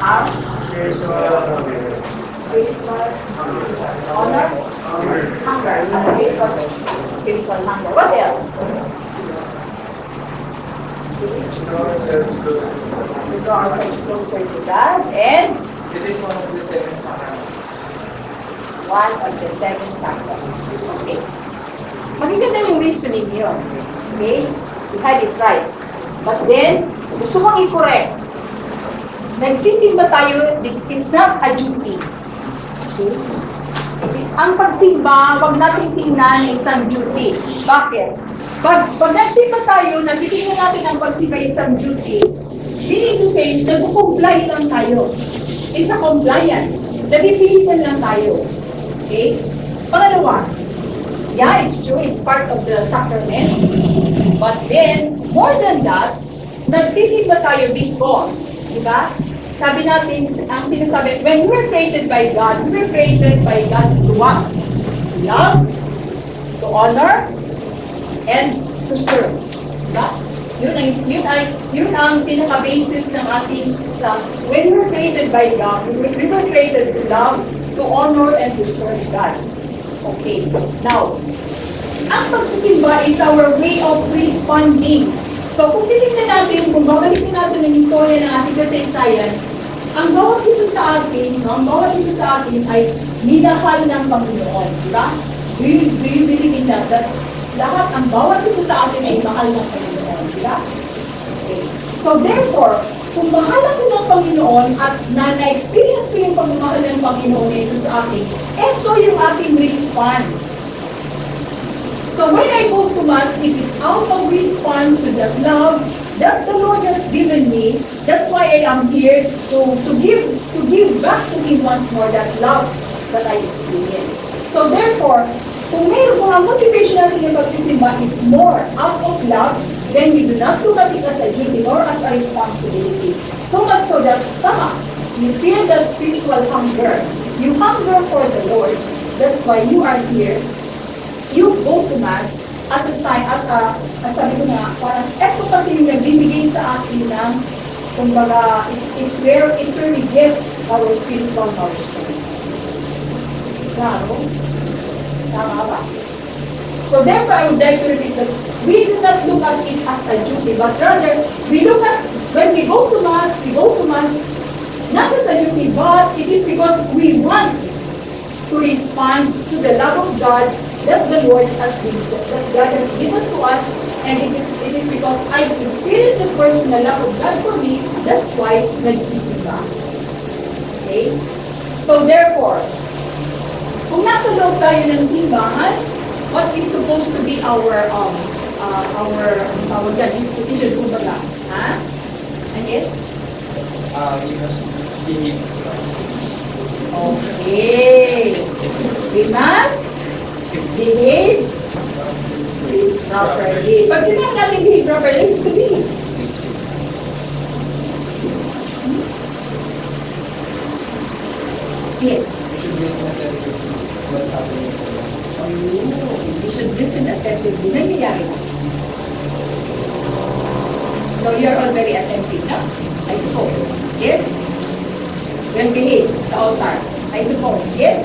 Have spiritual honor, hunger, spiritual hunger. What else? To draw ourselves closer to God, and It is one of the seven sacraments. one of the seven sacraments. Okay. Magiganda yung reasoning yun. Okay? You had it right. But then, gusto kong i-correct. Nagtitimba tayo, it's not a duty. Okay? Ang pagtimba, wag natin tingnan isang duty. Bakit? Pag nagsimba tayo, nagtitingnan natin ang pagsimba isang duty, meaning to say, nag-comply lang tayo. It's a compliance. Nabipilitan lang tayo. Okay? Pangalawa, yeah, it's true, it's part of the sacrament. But then, more than that, nagtitimba tayo because, di ba? Sabi natin, ang sinasabi, when we were created by God to what? To love, to honor, and to serve. Diba? Yun ang pinaka-basis ng ating when we were created by God, we were created to love, to honor, and to serve God. Okay. Now, ang pagsisimba is our way of responding. So, kung titignan natin, kung babalikin natin ang istorya ng ating kasaysayan, ang bawat ito sa atin ay minahal ng Panginoon. Diba? Do you believe in that? That lahat, ang bawat ito sa atin ay mahal ng Panginoon. Diba? Okay. So, therefore, kung mahal ako ng Panginoon at na-experience ko yung pagmamahal ng Panginoon ito sa akin, ito yung ating response. So, when I go to Mass, it is out of response to that love that the Lord has given me. That's why I am here to give back to Him once more that love that I experienced. So therefore, kung ang motivation natin yung pagsisimba is more out of love, then we do not look at it as a duty or as a responsibility. So much so that, you feel that spiritual hunger. You hunger for the Lord. That's why you are here. You go to Mass as a sign, sabi ko nga, parang eto kasi yung nagbibigay sa atin ng, kumbaga, it's where we get our spiritual nourishment. Claro? Tama ba? So therefore, I would like to repeat that we do not look at it as a duty, but rather, we look at, when we go to Mass, not as a duty, but it is because we want to respond to the love of God that the Lord has given, that God has given to us, and it is because I experienced the personal love of God for me, that's why nagsisimba. Okay? So therefore, kung nasa loob tayo ng simbahan, what is supposed to be our disposition kumbaga? Ha? And yes? You must behave. Okay. We must behave properly. Pag sinabi natin behave properly, it's to be. Yes. What's happening? You should listen attentively. Nangyayari na. So you're all very attentive now, I suppose. Yes? Well behaved sa altar, I suppose. Yes?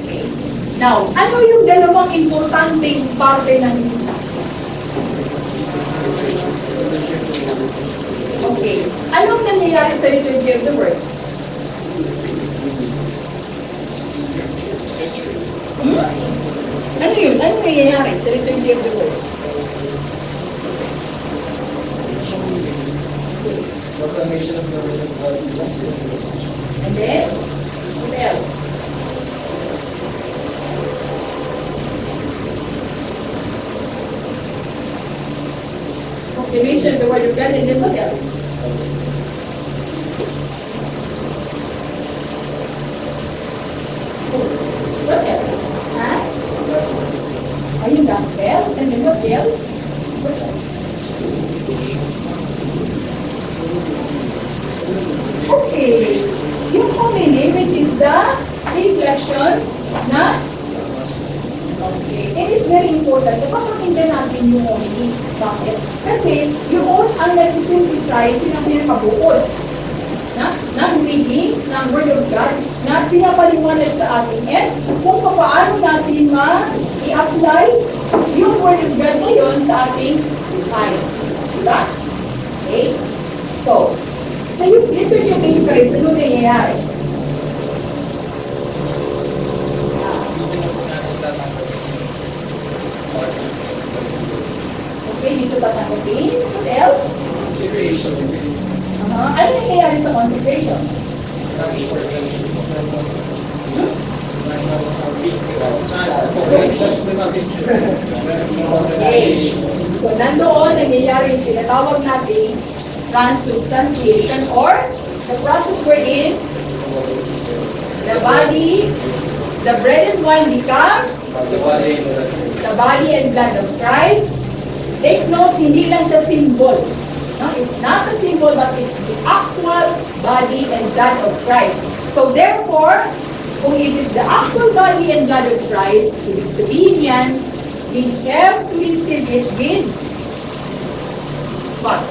Okay. Now, ano yung dalawang importanteng parte ng misa? Okay. Anong nangyayari sa liturgy of the word? Ano yun? Ano nangyayari sa liturgy of the word? Proclamation of the word of God. And then, what else? Proclamation of the word of God, and then what else? What else? Huh? Ayun, gospel, and then what else? What else? Okay, yung homily, which is the reflection na, okay, and it's very important. Napapakinggan natin yung homily. Bakit? Kasi, yun ang nag-synthesize, yun ang pinakabuod pinapaliwanag sa atin and kung paano natin i-apply yung Word of God ngayon sa ating life. Diba? Okay? So, sa yung liturgy of Eucharist, ano nangyayari? Okay, dito tatanggapin. What else? Consecration. Ano nangyayari sa consecration? Okay. So, nandoon, nangyayari yung tinatawag natin transubstantiation or the process wherein the body, the bread and wine become the body and blood of Christ. Take note, hindi lang siya symbol. No? It's not a symbol, but it's the actual body and blood of Christ. So therefore, kung it is the actual body and blood of Christ, ibig sabihin yan, we have to receive it with what?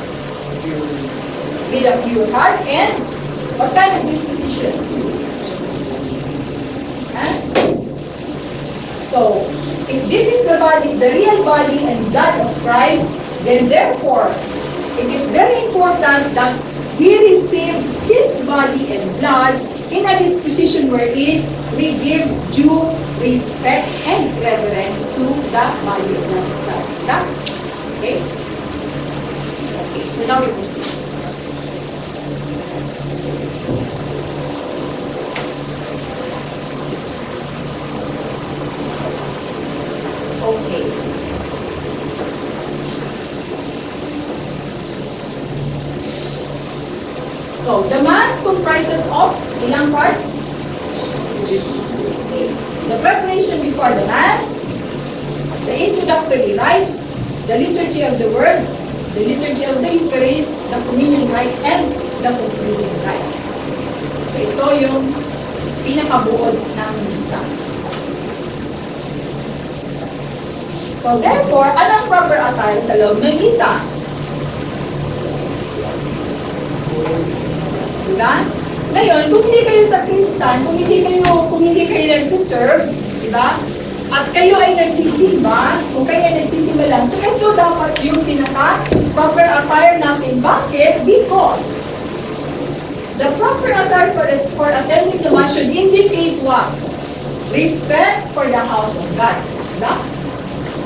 With a pure heart and what kind of disposition? Huh? So, if this is the body, the real body and blood of Christ, then therefore, it is very important that we receive His body and blood in a disposition wherein we give due respect and reverence to the body and blood of Christ. That's okay? Okay, so now we proceed. Okay. So, the Mass comprises of ilang parts? Okay. The preparation before the Mass, the introductory rites, the liturgy of the Word, the liturgy of the Eucharist, the communion rite, and the conclusion rite. So, ito yung pinakabuod ng misa. So, therefore, anong proper attire sa loob ng misa? Diba? Ngayon, kung hindi kayo sa Kristan, kung hindi kayo nagsiserve, diba? At kayo ay nagsisimba, kung kayo ay nagsisimba lang, so ito dapat yung pinaka-proper attire natin. Bakit? Because the proper attire for attending the Mass should indicate what? Respect for the house of God. Diba?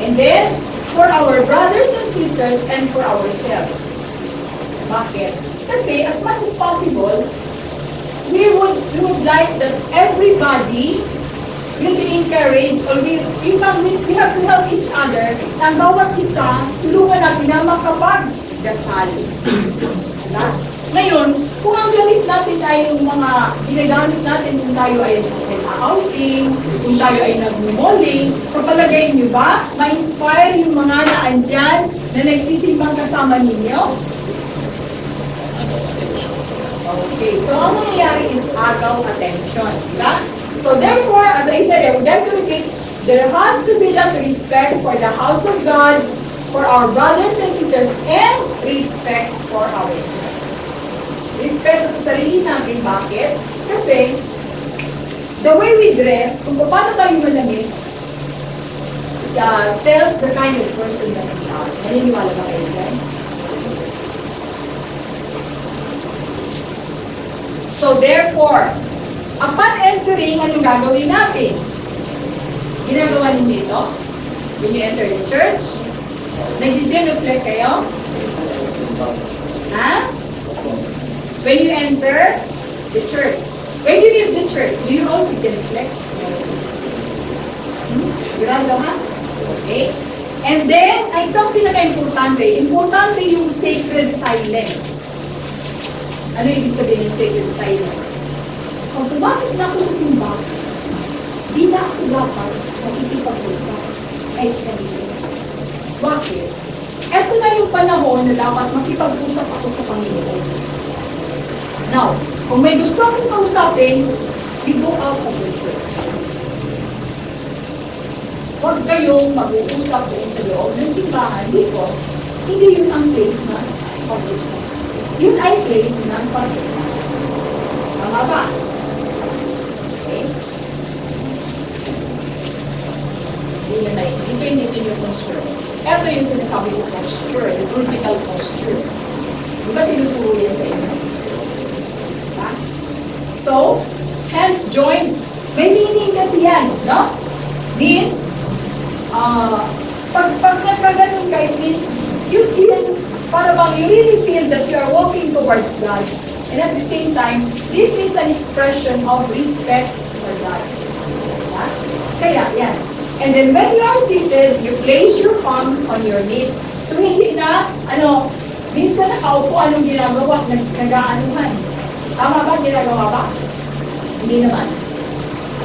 And then, for our brothers and sisters and for ourselves. Bakit? Kasi, as much as possible, we would like that everybody will be encouraged or we have to help each other na bawat isa, tulungan natin na makapag-dasal. Diba? Ngayon, kung ang gamit natin ay yung mga ginagamit natin kung tayo ay nag-housing, kung tayo ay nag-malling, kapalagay niyo ba, ma-inspire yung mga naandyan na nagsisimbang kasama ninyo? Okay, so ang nangyayari is agaw attention. Diba? So therefore, as I said, I would like to repeat, there has to be that respect for the house of God, for our brothers and sisters, and respect for ourselves. Respeto sa sarili natin. Bakit? Kasi, the way we dress, kung paano tayo malamit, tells the kind of person that we are. Naniniwala ba kayo dyan? So therefore, upon entering, anong gagawin natin? Ginagawa ninyo ito? When you enter the church, nag-genuflect kayo? Ha? When you enter the church. When you leave the church, do you also genuflect? Grado, ha? Okay? And then, ay itong pinaka-importante. Importante yung sacred silence. Ano ibig sabihin ng sacred silence? Kung pumasok na ako sa simbahan, di na ako dapat makikipag-usap kahit kanina. Bakit? Ito na yung panahon na dapat makipag-usap ako sa Panginoon. Now, kung may gusto akong kausapin, you go out of the church. Huwag kayong mag-uusap doon sa loob ng simbahan because hindi yun ang place na pag-usap. Yun ay place ng pag-usap. Tama ba? maintain yung posture. Ito yung sinasabi ko posture, the vertical posture. Di ba tinuturo yan sa inyo? Diba? So, hands joined. May meaning kasi yan, no? Means, pag nagkaganon kayo, means, you feel, para bang you really feel that you are walking towards God. And at the same time, this is an expression of respect for God. Diba? Kaya, yan. And then when you are seated, you place your palm on your knees. So, hindi na, minsan nakaupo, anong ginagawa? Nag-aanuhan. Tama ba? Ginagawa ba? Hindi naman.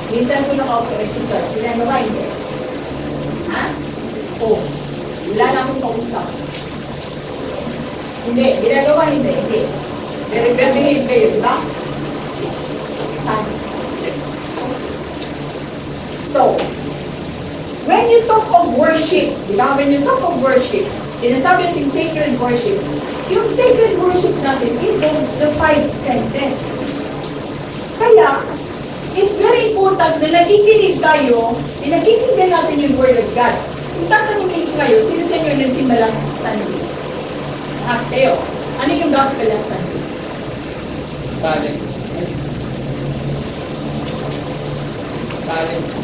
Minsan ko nakaupo exercise. Ginagawa, hindi. Ha? Oo. Wala na akong kausap. Hindi. Ginagawa, hindi. Hindi. Behave kayo, di ba? So, when you talk of worship, di ba? When you talk of worship, sinasabi natin sacred worship. Yung sacred worship natin involves the 5 senses. Kaya, it's very important na nakikinig tayo, pinakikinggan natin yung Word of God. Kung tatanungin kayo, sino sa inyo nagsimbalang Sunday? At kayo, ano yung gospel of Sunday? Balance. Balance.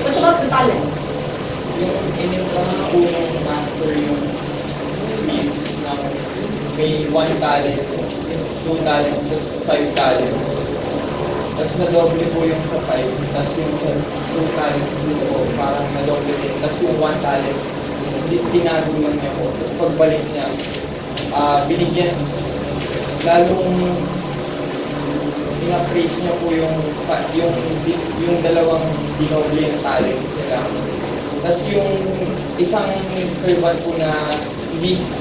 What's about the talent? Yung unang master yung skills na may 1 talent, 2 talents, tapos 5 talents. Tapos nadoble po yung sa 5, tapos yung sa 2 talents dito po, parang nadoble din. Tapos yung 1 talent, tinago lang niya po. Tapos pagbalik niya, binigyan, lalong ina-praise niya po yung dalawang dinoble yung talents nila. Tapos yung isang servant po na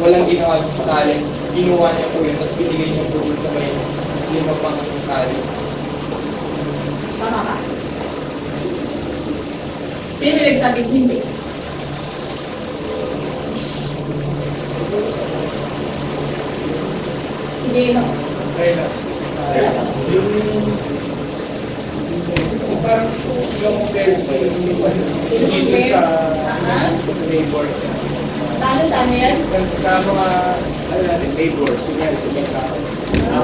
walang ginawa sa talent, ginawa niya po yun, tapos binigay niya po yun sa may 5 pang talents. Tama ka? Sino nagsabing hindi? Hindi, no? Kaya yung parang yung there's Jesus sa neighbor. Ano yan? Sa mga neighbors, kunyari sa ibang tao.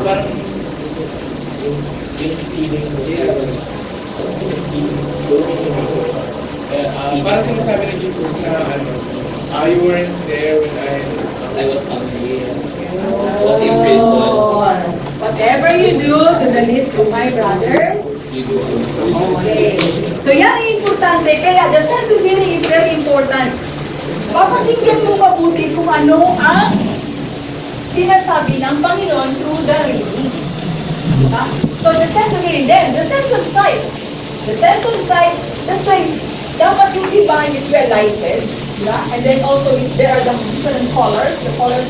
Parang yung feeling ko parang sinasabi ni Jesus na you weren't there when I was hungry. Was in prison. Whatever you do to the least of my brothers, You do. okay. So yan ang importante. Kaya the sense of hearing is very important. Papakinggan mo mabuti kung ano ang sinasabi ng Panginoon through the reading. Diba? So the sense of hearing, then the sense of sight. The sense of sight, that's why dapat yung divine is well lighted. Diba? And then also there are the different colors, the colors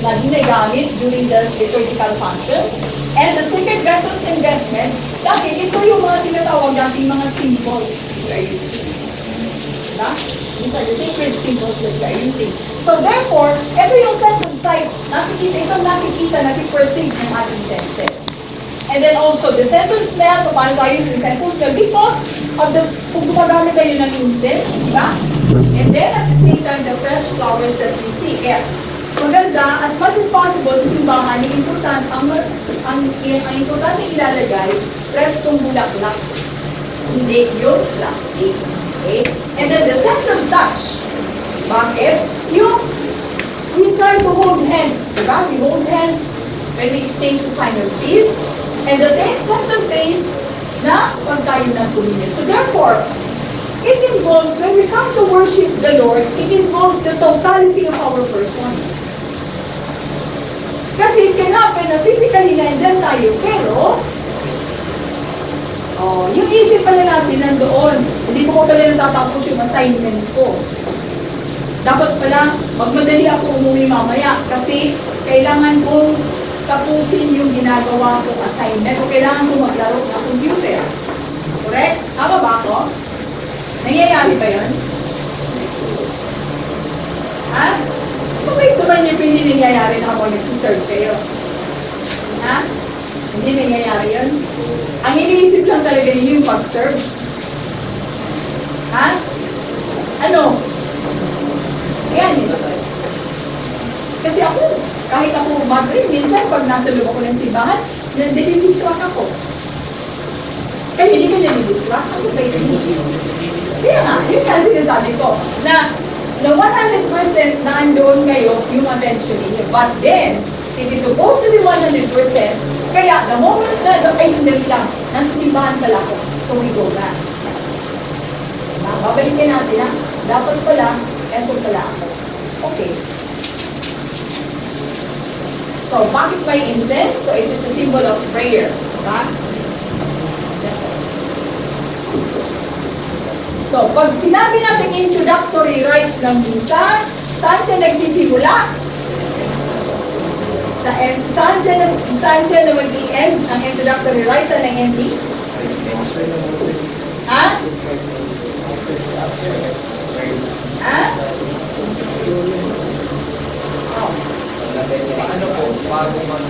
na ginagamit during the liturgical function. And the sacred vessels and vestments, dahil ito yung mga tinatawag natin mga symbols. Diba? These are the sacred symbols that we are using. So therefore, ito yung sense of sight. Nakikita, nakiperceive ng ating senses. And then also, the sense of smell, so paano tayo yung sense of smell? Because of the, kung gumagamit tayo ng incense, diba? And then at the same time, the fresh flowers that we see. Kaya, maganda, as much as possible, sa simbahan, ang importante ilalagay, fresh kong bulaklak. Hindi yung plastic. Okay? And then the sense of touch. Bakit? We try to hold hands. Diba? We hold hands when we exchange the sign of peace. And the sense of faith na pag tayo ng communion. So therefore, it involves, when we come to worship the Lord, it involves the totality of our person. Kasi it can happen na physically nandiyan tayo, pero yung isip pala natin nandoon. Hindi ko pala natatapos yung assignment ko. Dapat pala, magmadali ako umuwi mamaya kasi kailangan kong tapusin yung ginagawa kong assignment o kailangan kong maglaro ng computer. Correct? Tama ba ako? Nangyayari ba yun? Ha? Okay, so hindi nangyayari na habang nag-serve kayo. Ha? Hindi nangyayari yun. Ang iniisip lang talaga ninyo yung pag-serve. Ha? Ano? Ayan. Kasi ako, kahit ako mag-rin, minsan pag nasa loob ako ng simbahan, nandidisrupt ako. Kaya hindi ka nandidisrupt, ako ba yun? Kaya nga, yun nga sinasabi ko, na 100% na andoon kayo yung attention ninyo. But then, it is supposed to be 100%, kaya the moment na, ay hindi lang, nasa simbahan pala ako, so we go back. Babalikin natin na, dapat pala, eto pala ako. Okay. So, bakit may incense? So, it is a symbol of prayer. Diba? So, pag sinabi natin introductory rites ng misa, saan siya nagsisimula? Saan siya na mag-i-end ang introductory rites ng ND? Ha? Ha? Oh. Ano po, bago mag...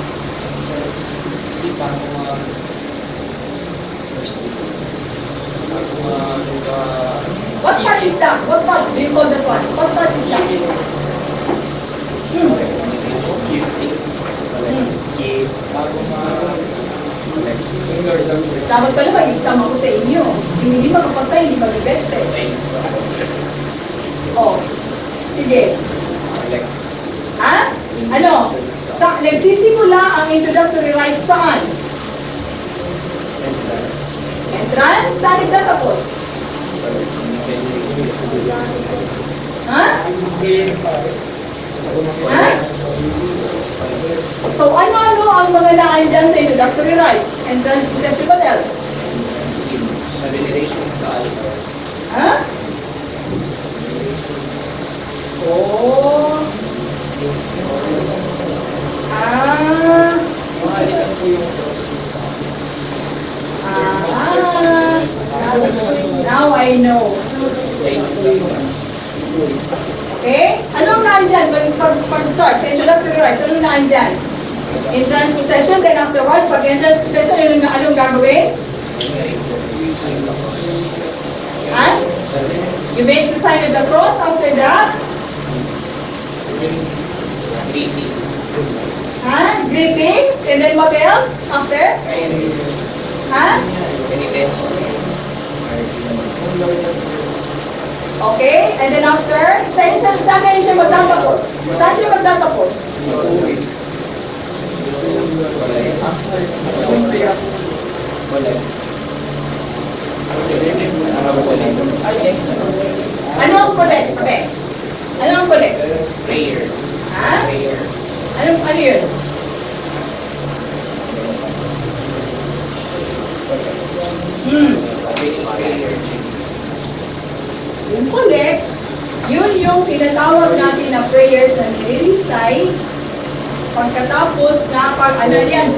What part is that? What part do you call that one? What part is that? Dapat pala mag-exam ako sa inyo. Hindi makapagtay, hindi mag-best eh. Oh. Sige. Ha? Ano? Nagsisimula ang introductory rites saan? Entrance? Saan nagtatapos? Ha? Ha? So, ano-ano ang mga naan dyan sa introductory rites? Entrance procession ba else? Ha? Oh. Now I know. Okay? Anong nandyan? Pag-start, introductory rites, anong nandyan? Entrance procession, then afterwards, pag entrance procession, anong gagawin? Ha? You make the sign of the cross after that? Greeting. Ha? Greeting? And then what else? After? Ha? Okay? And then after? Saan kayo siya magtatapos? Saan siya magtatapos? Ano ang kulit? Okay. Ano ang kulit? Prayer. Ha? Prayer. Ano yun? Prayer. Yung kulit, yun yung tinatawag natin na prayers na nililisay pagkatapos na ano yan,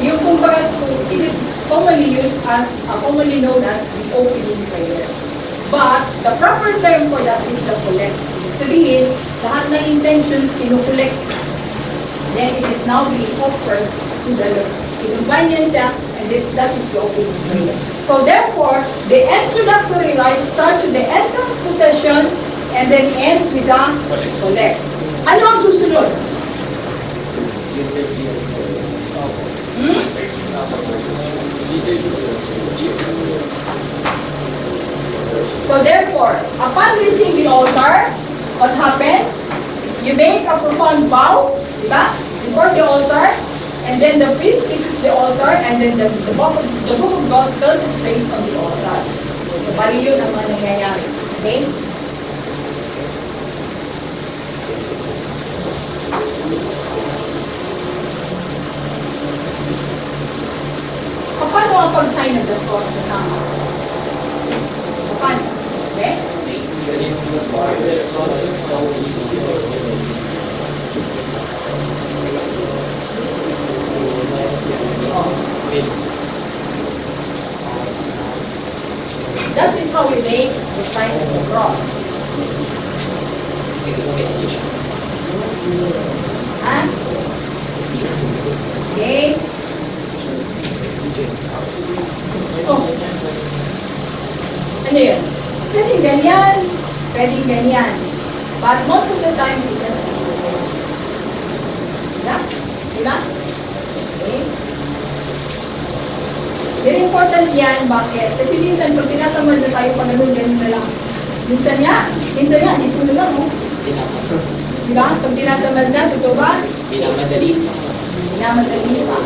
yung kumbaga it is commonly used as, commonly known as the opening prayer. But, the proper term for that is the collect. Sabihin, lahat ng intentions kinukolect. Then, it is now being offered to the Lord. Inuban niya siya, and that is the opening prayer. So, therefore, the introductory rite starts with the entrance procession and then ends with the collect. Ano ang susunod? So therefore, upon reaching the altar, what happens? You make a profound vow, diba? Before the altar, and then the priest fixes the altar, and then the book of gospel is placed on the altar. So bali yun ang mga nangyayari. Okay? Paano ang pag-sign of the cross na tama? Paano? Okay? That is how we make the sign of the cross. Ha? Okay. Oh. Ano yun? Pwedeng ganyan. Pwedeng ganyan. But most of the time, it doesn't. Diba? Diba? Okay. Very important yan. Bakit? Kasi minsan, pag tinatamad na tayo, pag ganun na lang. Minsan yan, dito na lang, oh. Diba? Pag tinatamad na, totoo ba? Minamadali. Minamadali pa.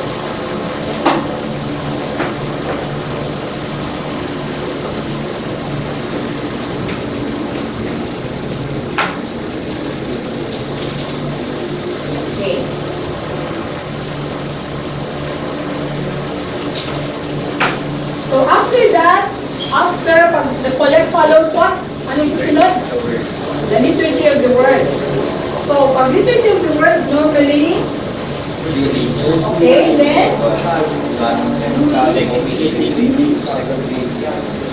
Okay. So after that, pag the collect follows what? Anong susunod? The liturgy of the word. So pag liturgy of the word, normally, okay, then,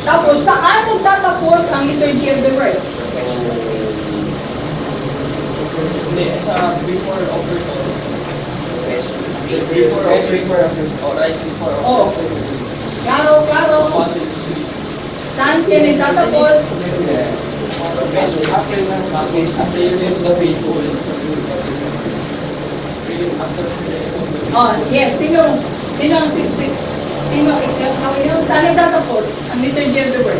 tapos saan nagtatapos ang liturgy of the word? Hindi, sa before offertory. Before offertory. Right before Oh, offertory. klaro. Positive speech. Saan siya nagtatapos? After you use the faithful, Oh, yes. Sino, saan nagtatapos ang liturgy of the word?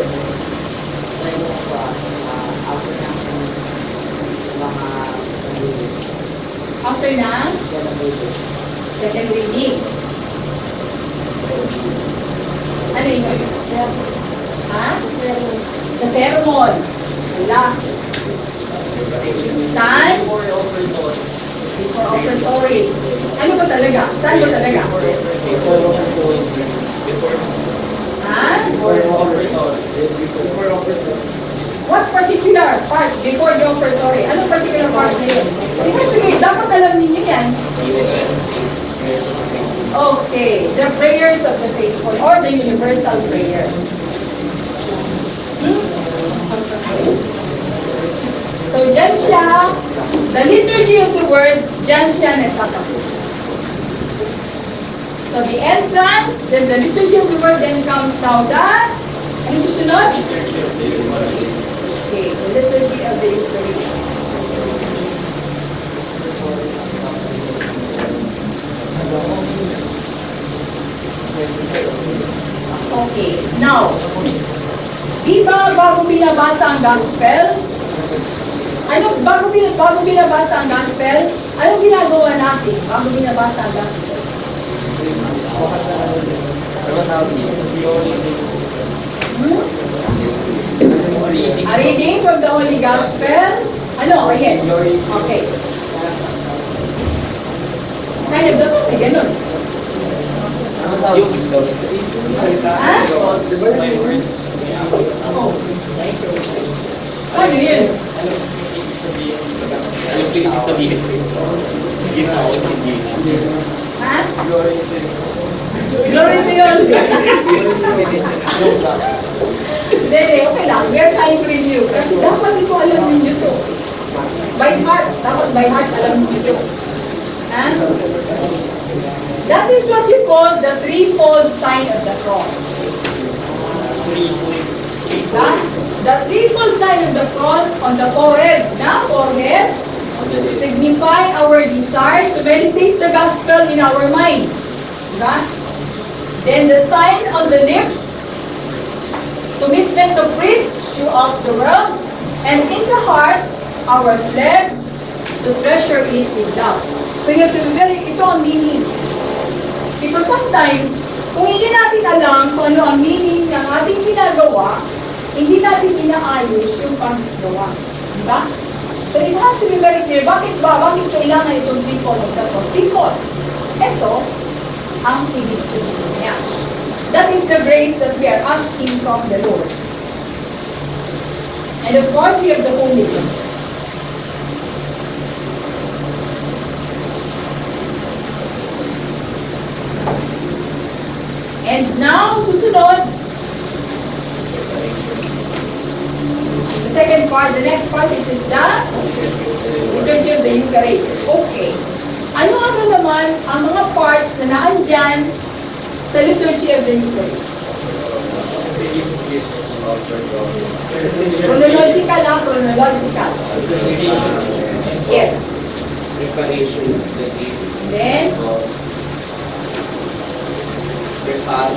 After na? Second reading. Ano yun? Ha? The sermon. Wala. Saan? before offertory. Before offertory. Ano ba talaga? Saan ba talaga? Ha? Before offertory. Before offertory. What particular part before the offertory? Anong particular part na yun? Dapat alam ninyo yan. Okay, the prayers of the faithful or the universal prayer. So, dyan siya, the liturgy of the word, dyan siya nagtatapos. So, the entrance, then the liturgy of the word, then comes now the, ano susunod? Okay, the liturgy of the Eucharist. Okay, now, di ba bago binabasa ang gospel? Bago binabasa ang gospel, anong ginagawa natin bago binabasa ang gospel? A reading from the Holy Gospel. Ano? Ayan. Okay. Kind of dapat may ganun. Ha? My words. Oh. Ano yun? Anong ibig sabihin? Hindi na ako Ha? Glory to Glory to you. Hindi, okay lang. We are trying to review. Kasi dapat ito alam ninyo to. By heart. Dapat by heart alam ninyo to. Ha? That is what you call the threefold sign of the cross. Diba? The threefold sign of the cross on the forehead. Na forehead signify our desire to meditate the gospel in our mind. Diba? Then the sign on the lips, commitment to preach throughout the world, and in the heart, our pledge to treasure it with love. So you have to be ito ang meaning. Because sometimes, kung hindi natin alam kung ano ang meaning ng ating ginagawa, hindi natin inaayos yung paggawa. Diba? So it has to be very clear. Bakit kailangan itong threefold of the cross? Because, ito, ang ibig sabihin niya. That is the grace that we are asking from the Lord. And of course, we have the Holy Ghost. And now, susunod, the second part, the next part, which is the liturgy of the Eucharist. Okay. Ano-ano naman ang mga parts na naandyan sa liturgy of the Eucharist? Chronological lang, chronological. Yes. Preparation of the gift. Then, Prepare,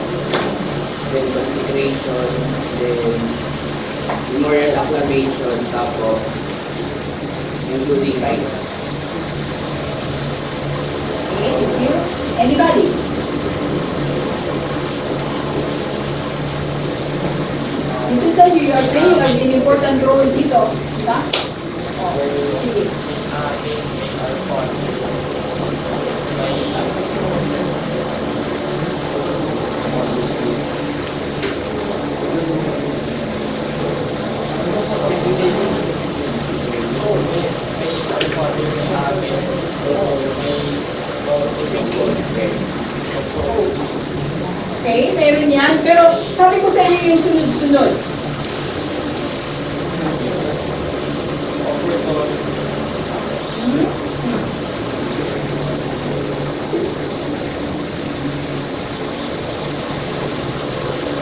then consecration, then memorial acclamation, tapos including rites. okay, thank you. Anybody? This is that you are playing an important role dito. Diba? Oh, sige. Okay, meron yan. Pero sabi ko sa inyo yung sunod-sunod.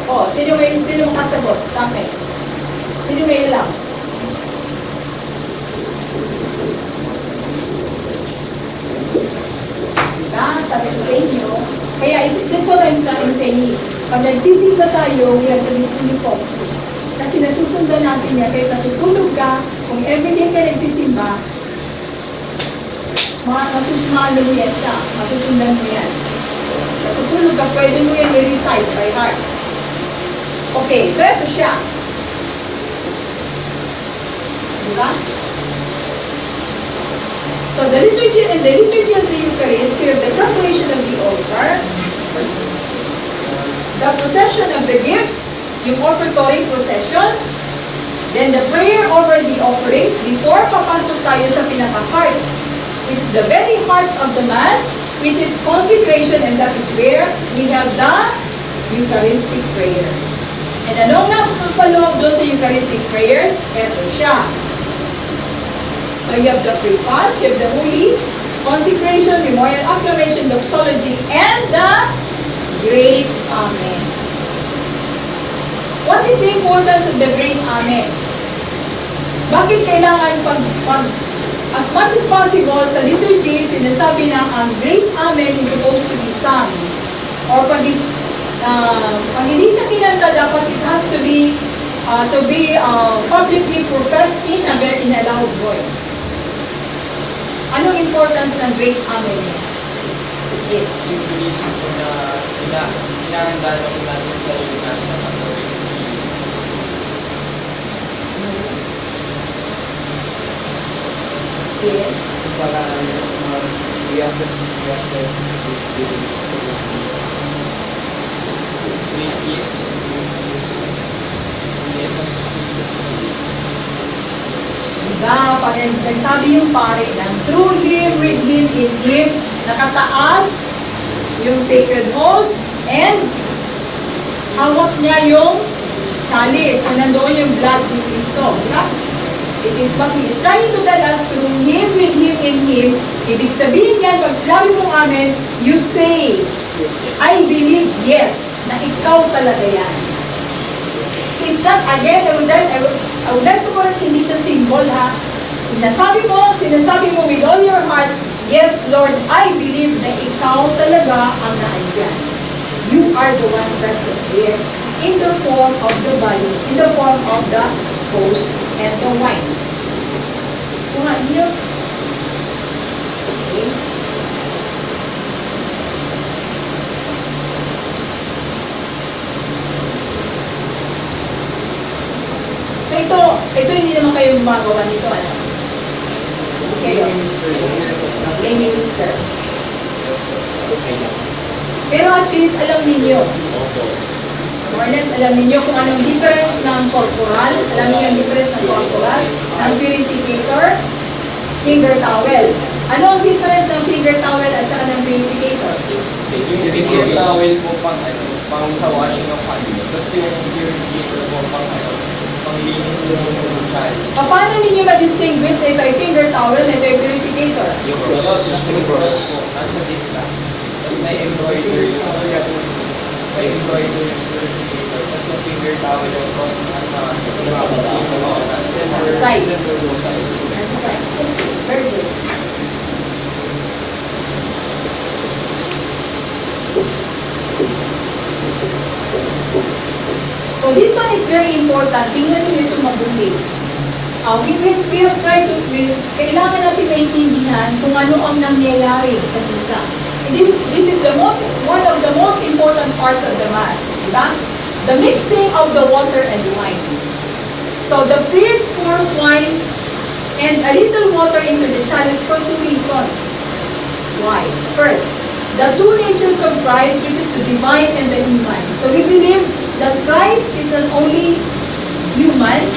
Oh, sino makasagot sa akin? Sino may alam? Diba? Sabi ko sa inyo. Kaya that's what I'm saying. Pag nagsisimba tayo, we have to be fully focused. Kasi nasusundan natin yan. Kaya natutulog ka, kung everyday ka nagsisimba, masusundan mo yan siya. Masusundan mo yan. Natutulog ka, pwede mo yan i-recite by heart. Okay, so ito siya. Diba? So the liturgy of the Eucharist, we have the preparation of the altar, the procession of the gifts, yung offertory procession, then the prayer over the offerings before papasok tayo sa pinaka-heart, which is the very heart of the Mass, which is consecration, and that is where we have the Eucharistic prayer. And anong napapaloob doon sa Eucharistic prayers? Eto siya. So you have the preface, you have the Holy, consecration, memorial acclamation, doxology, and the Great Amen. What is the importance of the Great Amen? Bakit kailangan as much as possible sa liturgy, sinasabi na ang Great Amen is supposed to be sung. Or pag hindi siya kinanta, dapat it has to be publicly professed in a loud voice. Anong importance ng Great Amen? Yes. Symbolism po na hinahanda naman natin sa iyo na Yes. Para i-accept Diba? Pag nagsabi yung pare ng through him, with him, in him, nakataas yung sacred host, and hawak niya yung chalice, o nandoon yung blood ni Cristo. Diba? It is what he is trying to tell us through him, with him, in him. Ibig sabihin yan, pag sinabi mong amen, you say, I believe, yes, na ikaw talaga yan. It's not, again, I would like to correct, hindi siya symbol, ha? Sinasabi mo with all your heart, yes, Lord, I believe na ikaw talaga ang naandyan. You are the one present here in the form of the body, in the form of the host and the wine. So nga, yun. Okay. So ito hindi naman kayo gumagawa nito, ano? Kayo. Lay minister. Pero at least alam ninyo. More or less, alam ninyo kung anong difference ng corporal. Alam niyo yung difference ng corporal, ng purificator, finger towel. Ano ang difference ng finger towel at saka ng purificator? yung finger towel po pang sa washing of hands. Tapos yung purificator po pang linis nililinis yung chalice. Paano ninyo ma-distinguish na ito ay finger towel na ito ay purificator? Yung cross, yung cross po, nasa gitna. Tapos may embroidery yung purificator. Tapos yung finger towel yung cross nasa center. Right. Center side. That's right. Very good. So this one is very important. Tingnan niyo ito mabuti. We have tried to, kailangan natin maintindihan kung ano ang nangyayari sa misa. And this is one of the most important parts of the Mass. Diba? The mixing of the water and wine. So the priest pours wine and a little water into the chalice for two reasons. Why? First, the two natures of Christ, which is the divine and the human. So we believe that Christ is not only human,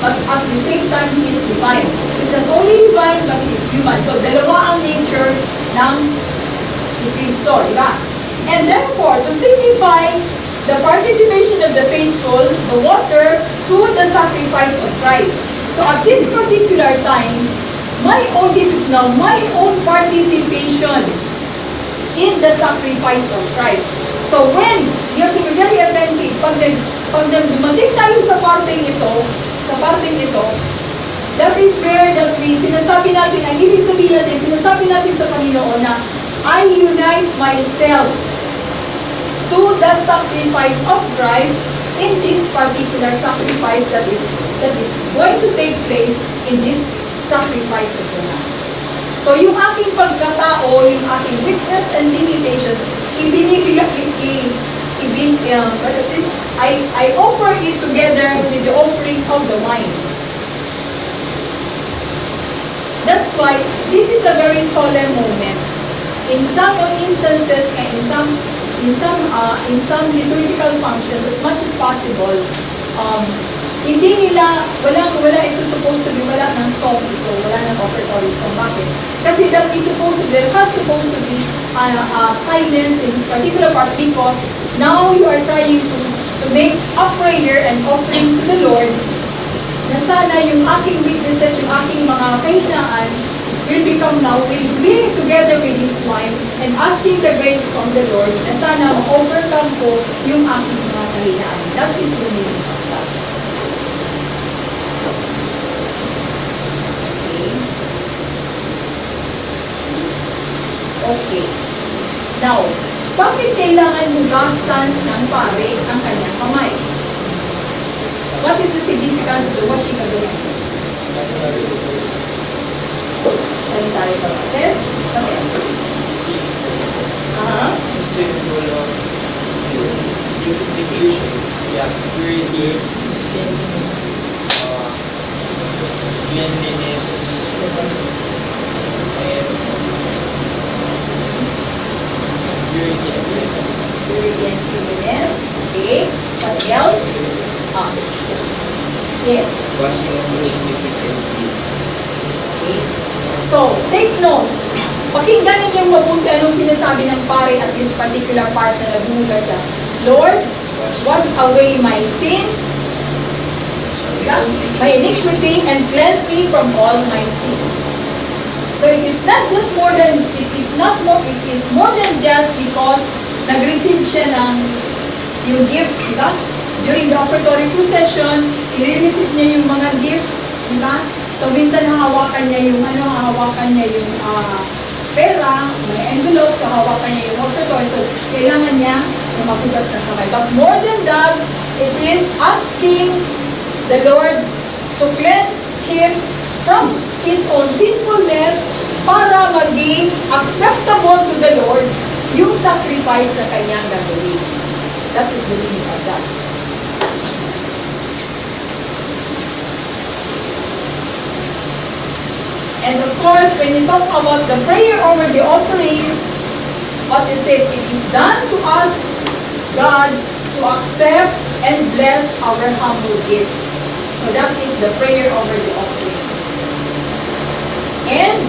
but at the same time, He is divine. He's not only divine, but He is human. So dalawa ang nature ng Kristo, di ba? And therefore, to signify the participation of the faithful, the water, through the sacrifice of Christ. So at this particular time, this is now my own participation in the sacrifice of Christ. So when, you have to be very attentive, pag dumating tayo sa parteng ito, that is where sinasabi natin, ang ibig sabihin natin, sinasabi natin sa Panginoon na, I unite myself to the sacrifice of Christ in this particular sacrifice that is going to take place in this sacrifice of the Lamb. So yung aking pagkatao, yung aking weakness and limitations, I offer it together with the offering of the wine. That's why this is a very solemn moment. In some instances, in some liturgical functions, as much as possible, hindi nila, wala ito supposed to be, wala ng song ito, wala ng offertory song. Bakit? Kasi that is there has supposed to be silence in this particular part, because now you are trying to make a prayer and offering to the Lord na sana yung aking weaknesses, yung aking mga kahinaan will be together with this wine and asking the grace from the Lord na sana ma-overcome ko yung aking mga kahinaan. That is the meaning of that. Okay. Now, bakit kailangan hugasan ng pare ang kanyang kamay? What is the significance of the washing of the hands? Sanitary process? Okay. Symbol of purification, purity, cleanliness, and purity and cleanliness. Purity and cleanliness. Okay. What else? Yes. Washing of iniquity and sin. Okay. So, take note. Pakinggan ninyo mabuti anong sinasabi ng pare at this particular part na naghuhugas siya. Lord, wash away my sin, my iniquity, and cleanse me from all my sins. So it is more than just because nag-receive siya ng yung gifts, di ba? During the offertory procession, i-receive niya yung mga gifts, di ba? So minsan hahawakan niya yung pera, may envelope, so hawakan niya yung offertory. So kailangan niya na maghugas ng kamay. But more than that, it is asking the Lord to cleanse him from his own sinfulness para maging acceptable to the Lord yung sacrifice na kanyang gagawin. That is the meaning of that. And of course, when you talk about the prayer over the offering, what it says, it is done to us, God, to accept and bless our humble gifts. So that is the prayer over the offering. And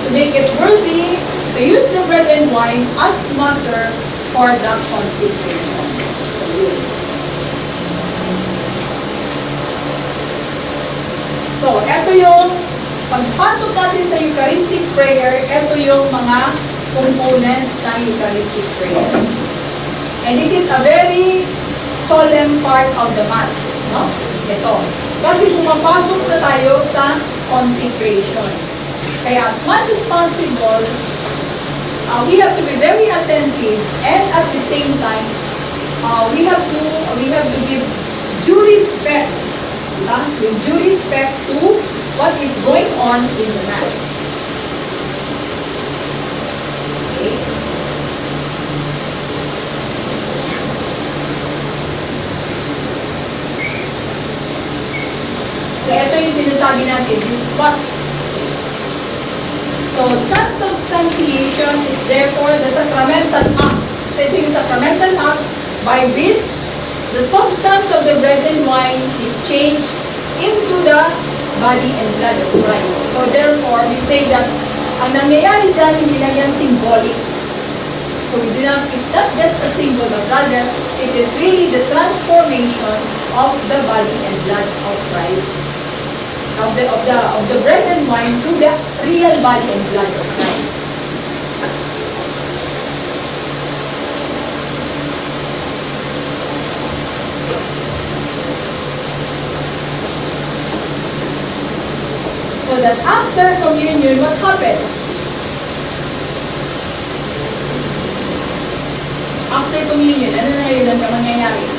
to make it worthy, to use the bread and wine as matter for the consecration. Eucharistic prayer, ito yung mga components ng Eucharistic prayer. And it is a very solemn part of the Mass, no? Ito. Kasi pumapasok na tayo sa consecration. Kaya as much as possible, we have to be very attentive, and at the same time, we have to give due respect, with due respect to what is going on in the Mass. Okay. So, ito yung sinasabi natin, this is what. So, transubstantiation is therefore the sacramental act. So, ito yung sacramental act by which the substance of the bread and wine is changed into the body and blood of Christ. So, therefore, we say that ang nangyayari dyan, hindi lang yan symbolic. So, it's not just a symbol, but rather, it is really the transformation of the body and blood of Christ. Of the bread and wine to the real body and blood of Christ. So that after communion, what happens? After communion, ano na yun ang mangyayari?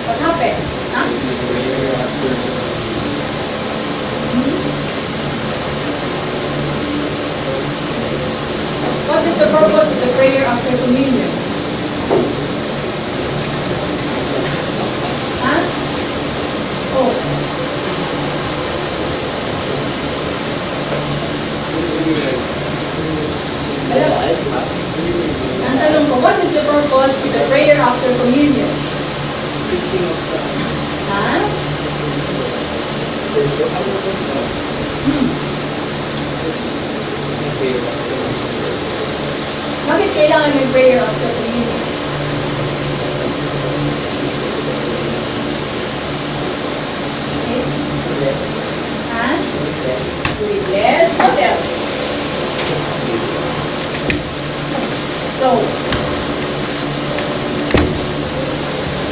What happens? Huh? What is the purpose of the prayer after communion? Huh? Oh. Ang tanong ko, what is the purpose of the prayer after communion? Huh? Bakit kailangan may prayer after communion? Okay? Huh? To be blessed. What else? So,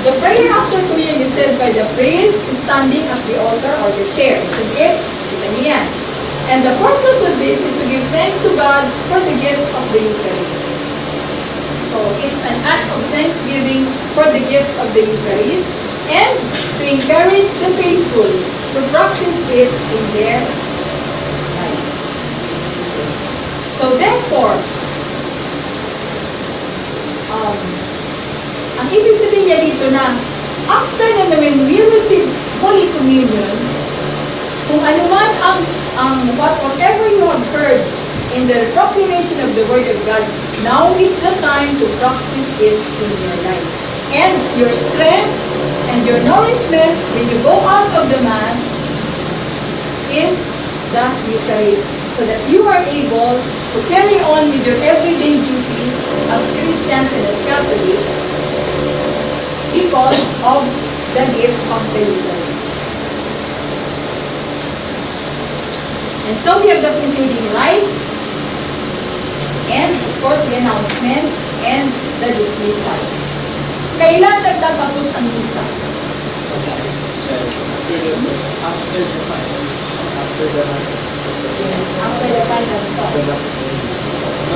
the prayer after communion is said by the priest standing at the altar or the chair. It's a gift. Yan. And the purpose of this is to give thanks to God for the gift of the Eucharist. So, it's an act of thanksgiving for the gift of the Eucharist and to encourage the faithful to practice it in their life. So, therefore, ang ibig sabihin niya dito na after na when we receive Holy Communion, kung ano man whatever you have heard in the proclamation of the Word of God, now is the time to practice it in your life. And your strength and your nourishment when you go out of the Mass is the Eucharist, so that you are able to carry on with your everyday duties as Christians and as Catholics because of the gift of the Eucharist. And so we have the concluding rites, and of course the announcement, and the dismissal. Kailan nagtatapos ang misa? After the final song. the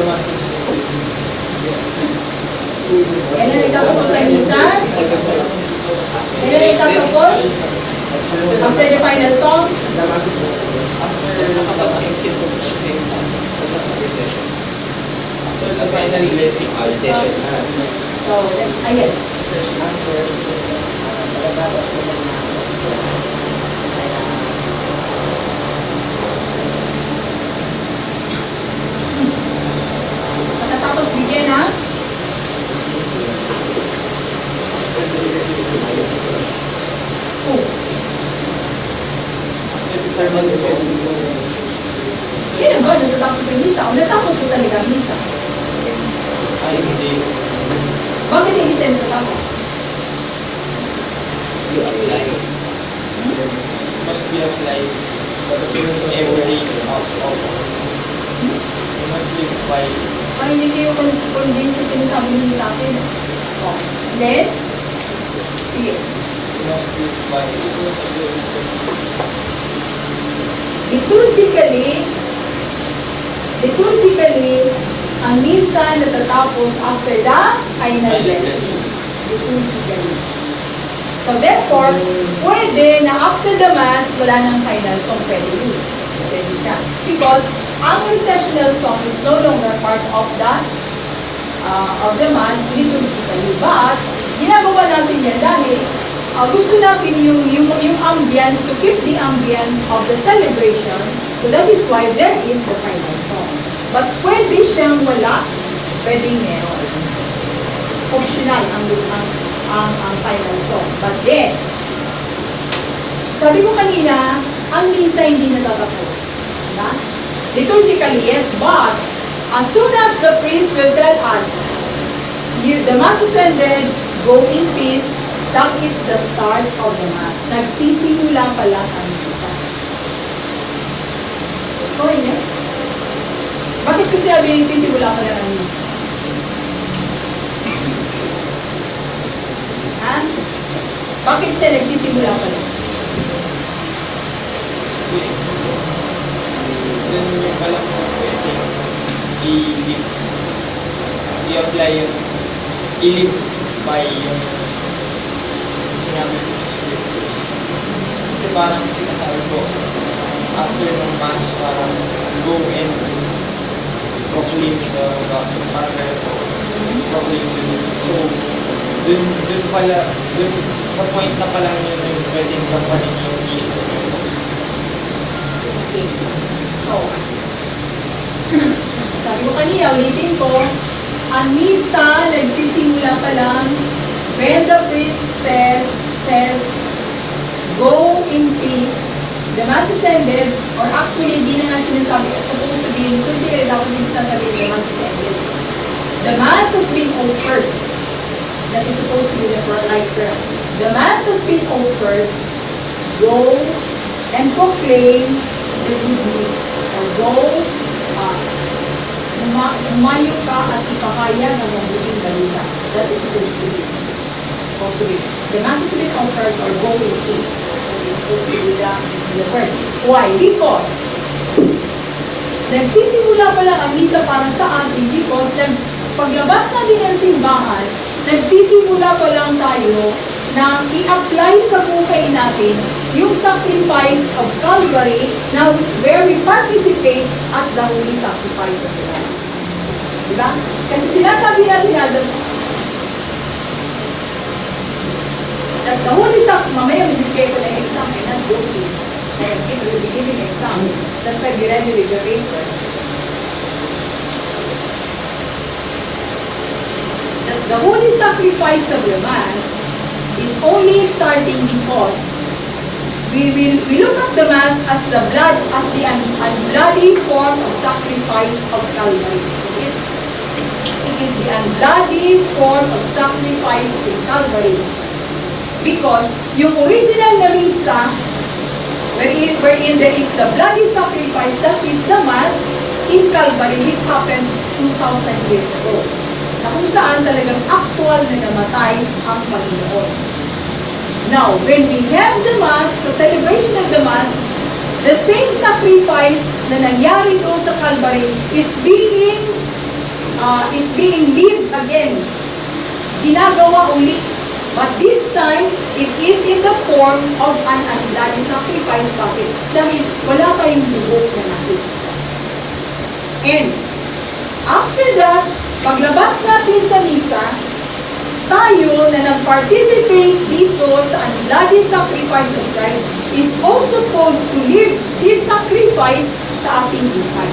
Mass is Kailan nagtatapos ang misa? Kailan nagtatapos? After the final song? after the final blessing. So, ayan. Matatapos bigyan, ha? Oh. Kailan ba natatapos ang misa? O natapos ko talaga ang misa? Ay, hindi. Bakit hindi tayo natatapos? You apply. Must be applied. convince yung sinasabi nyo sa akin. Oh. Then, sige. Must live by Liturgically, ang misa natatapos after the final blessing. Liturgically. So therefore, pwede na after the Mass, wala nang final song pwede yun. Pwede siya. Because ang recessional song is no longer part of the Mass liturgically. But, ginagawa natin yan dahil gusto natin yung ambience, to keep the ambience of the celebration. So that is why there is the final song. But pwede siyang wala, pwedeng meron. Optional ang final song. But then, sabi ko kanina, ang misa hindi natatapos. Diba? Liturgically, yes, but as soon as the priest will tell us, the Mass is ended, go in peace, that is the start of the Mass. Nagsisimula pala ang misa. So, yes. Bakit kasi sabi nagsisimula pala ang misa? Ha? Bakit siya nagsisimula pala? Kasi, dun yung palang pwede i-apply yung i-live by yung sinabi ko sa scriptures. Kasi parang sinasabi ko, after ng Mass, parang go and proclaim the gospel. Parang gano'n po. Proclaim the news. So, dun sa point na pa lang yun yung pwedeng kapanin yung issue. Okay. So, sabi ko kanina, ulitin ko, ang misa nagsisimula pa lang when the priest says, go in peace. The Mass is ended, or actually, hindi na nga sinasabi, supposed to be, kasi dapat hindi sinasabi, the Mass is ended. The Mass has been offered. That is supposed to be the right term. The Mass has been offered. Go and proclaim the good news. Or go, umayo ka at ipahayag ang mabuting balita. That is supposed to be. The Mass has been offered or go in peace. That is supposed to be the word. Why? Because nagsisimula pa lang ang misa para sa atin because paglabas natin ng simbahan, nagsisimula pa lang tayo na i-apply sa buhay natin yung sacrifice of Calvary na where we participate at the holy sacrifice of Christ. Diba? Kasi sinasabi natin that the holy sacrifice, mamaya magbigay ko ng exam, and not go to, it will be giving exam. That's why we read with the paper. That the holy sacrifice of the Mass is only starting because we look at the Mass as the unbloody form of sacrifice of Calvary. It is the unbloody form of sacrifice in Calvary. Because yung original na misa, wherein there is the bloody sacrifice, that is the Mass in Calvary, which happened 2,000 years ago. Na kung saan talagang actual na namatay ang Panginoon. Now, when we have the Mass, the celebration of the Mass, the same sacrifice na nangyari doon sa Calvary is being lived again. Ginagawa ulit. But this time, it is in the form of an unbloody sacrifice. Bakit? Dahil wala kayong dugo na nakita. And, after that, paglabas natin sa misa, tayo na nag-participate dito sa unbloody sacrifice of Christ is also supposed to live this sacrifice sa ating buhay.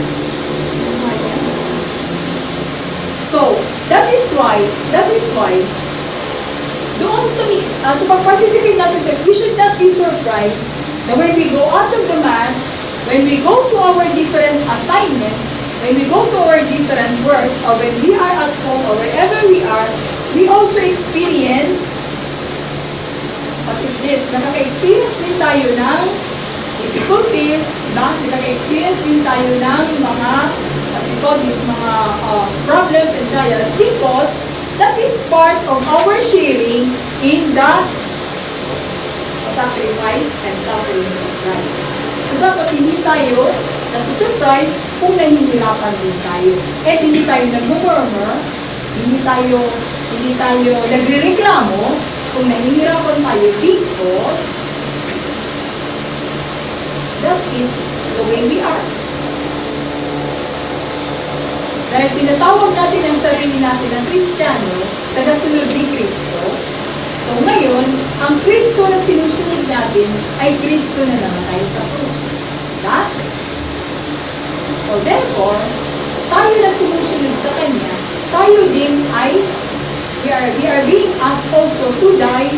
So, that is why, doon sa pag-participate natin, we should not be surprised that when we go out of the Mass, when we go to our different assignments, when we go to our different works, or when we are at home, or wherever we are, we also experience, what is this? Nakaka-experience din tayo ng difficulties, nakaka-experience din tayo ng mga call this mga problems and trials because that is part of our sharing in the sacrifice and suffering of Christ. So dapat hindi tayo nasusurprise kung nahihirapan din tayo. At hindi tayo nag-murmur, hindi tayo nagre-reklamo kung nahihirapan tayo because that is the way we are. Dahil tinatawag natin ang sarili natin ng Kristiyano, tagasunod ni Kristo, so ngayon, ang Kristo na sinusunod natin ay Kristo na namatay sa krus. That? So therefore, tayo na sumusunod sa Kanya, tayo din ay, we are being asked also to die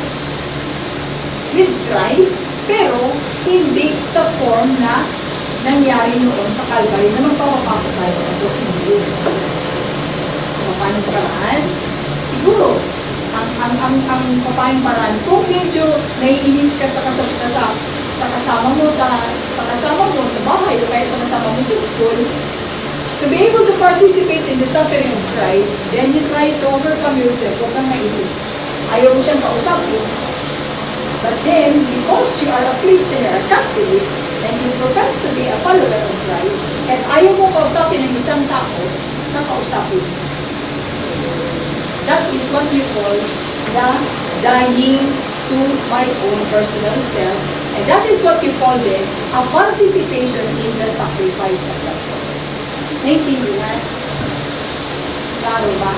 with Christ, pero hindi sa form na nangyari noon sa Calvary na magpapapasok tayo sa Diyos hindi. So, paano paraan? Siguro, ang papaing paraan, kung medyo naiinis ka sa kasama mo sa bahay o kaya sa kasama mo sa school, to be able to participate in the suffering of Christ, then you try to overcome yourself. Huwag kang maisip. Ayaw mo siyang kausapin. But then, because you are a Christian, you are a Catholic, and you profess to be a follower of Christ, at ayaw mo kausapin ng isang tao, na kausapin. That is what you call the dying to my own personal self, and that is what you call then a participation in the sacrifice of the cross. Naintindihan? Klaro ba?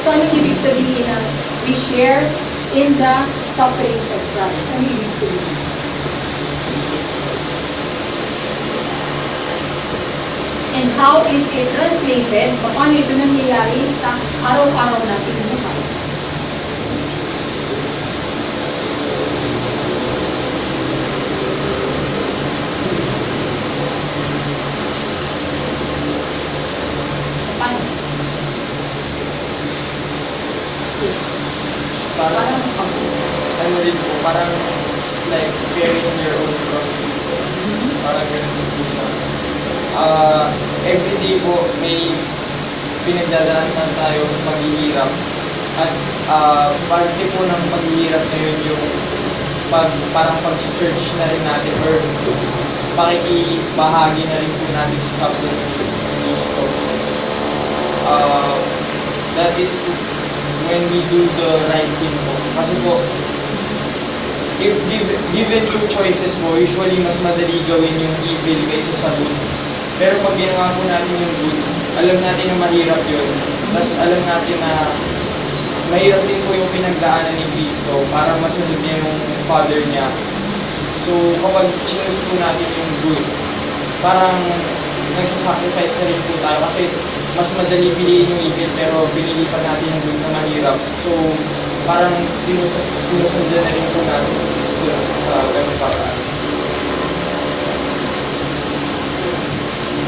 So, anong ibig sabihin na we share in the suffering of Christ? Anong ibig sabihin? And how is it translated? Paano ito nangyayari sa araw-araw nating buhay? Paano? Parang, ano rin po, parang like bearing your own cross. Parang ganun po siya. Everyday po may pinagdadaanan tayo sa paghihirap. At parte po ng paghihirap na yun yung parang pag-search na rin natin or pakikibahagi na rin po natin sa suffering ng Kristo. That is when we do the right thing po. Kasi po, if given two choices po, usually mas madali gawin yung evil kaysa sa good. Pero pag ginawa po natin yung good, alam natin na mahirap yun. Tapos alam natin na mahirap din po yung pinagdaanan ni Kristo para masunod niya yung Father niya. So kapag choose po natin yung good, parang nag-sacrifice na rin po tayo kasi mas madali piliin yung evil pero pinili pa natin yung good na mahirap. So parang sinusundan na rin po natin sa ganung paraan.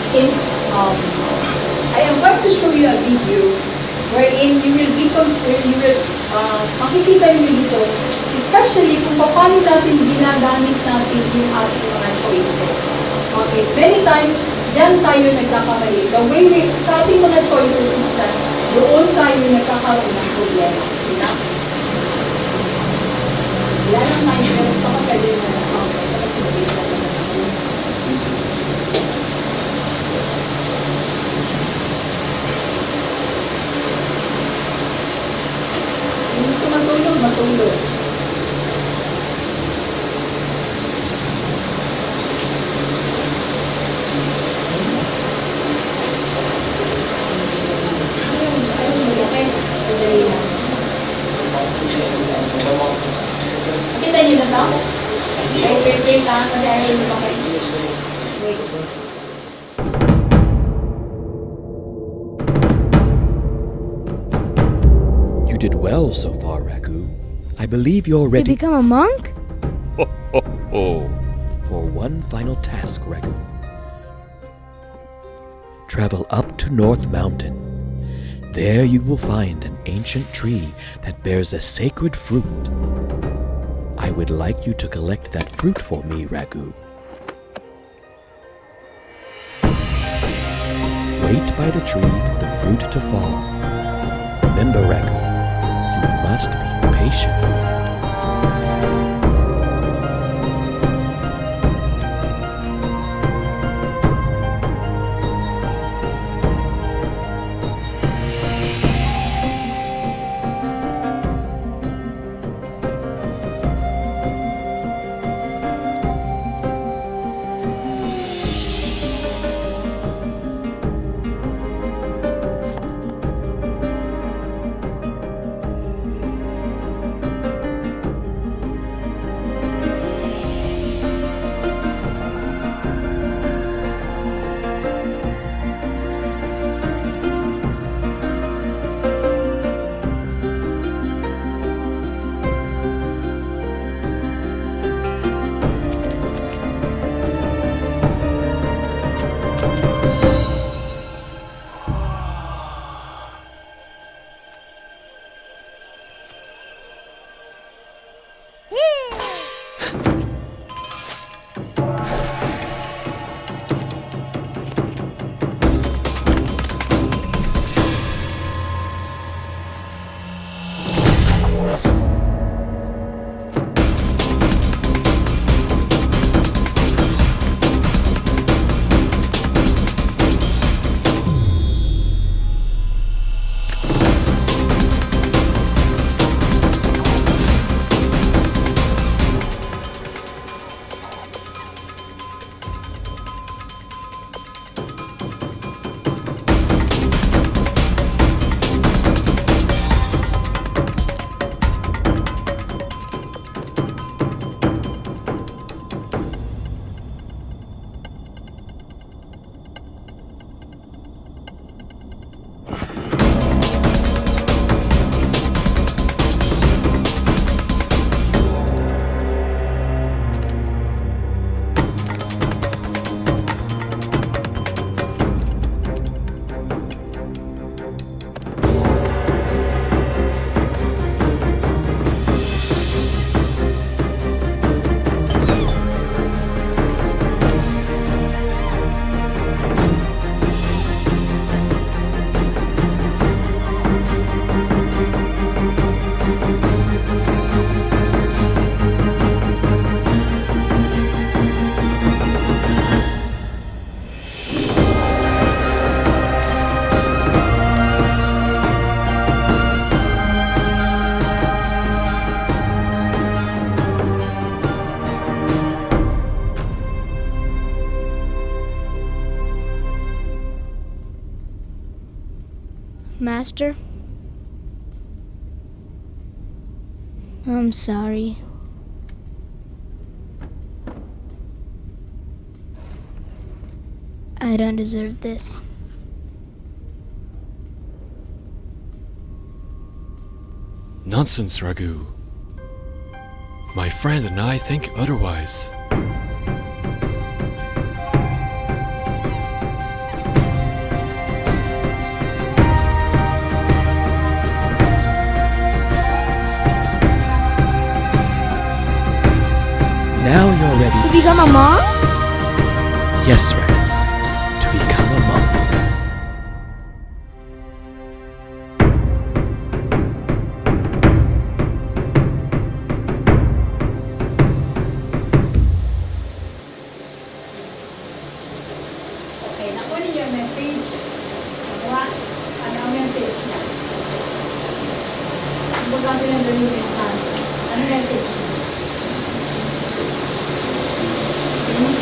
I am going to show you a video wherein you will makikita niyo dito, especially kung paano natin ginagamit natin yung ating mga choices. Okay, many times, diyan tayo nagkakamali. The way sa ating mga choices is that doon tayo nagkakaroon ng problema. Diba? Wala lang tayo, pero pakagaling na nakakawin. Matulog. Kita niyo na ito? Wait lang. Kasi ayaw niyo pa kayo. Wait. You did well so far, Ragu. I believe you're You ready become a monk? for one final task, Ragu. Travel up to North Mountain. There you will find an ancient tree that bears a sacred fruit. I would like you to collect that fruit for me, Ragu. wait by the tree for the fruit to fall. Remember, Ragu, you must be patient. Master? I'm sorry. I don't deserve this. Nonsense, Ragu. My friend and I think otherwise. Now you're ready. To become a monk? Yes, Ragu. To become a monk. Okay, nakuha niyo yung message. Nakuha? Ano ang message niya? Ang bagang nila yung instance. Ano message niya? Ayun.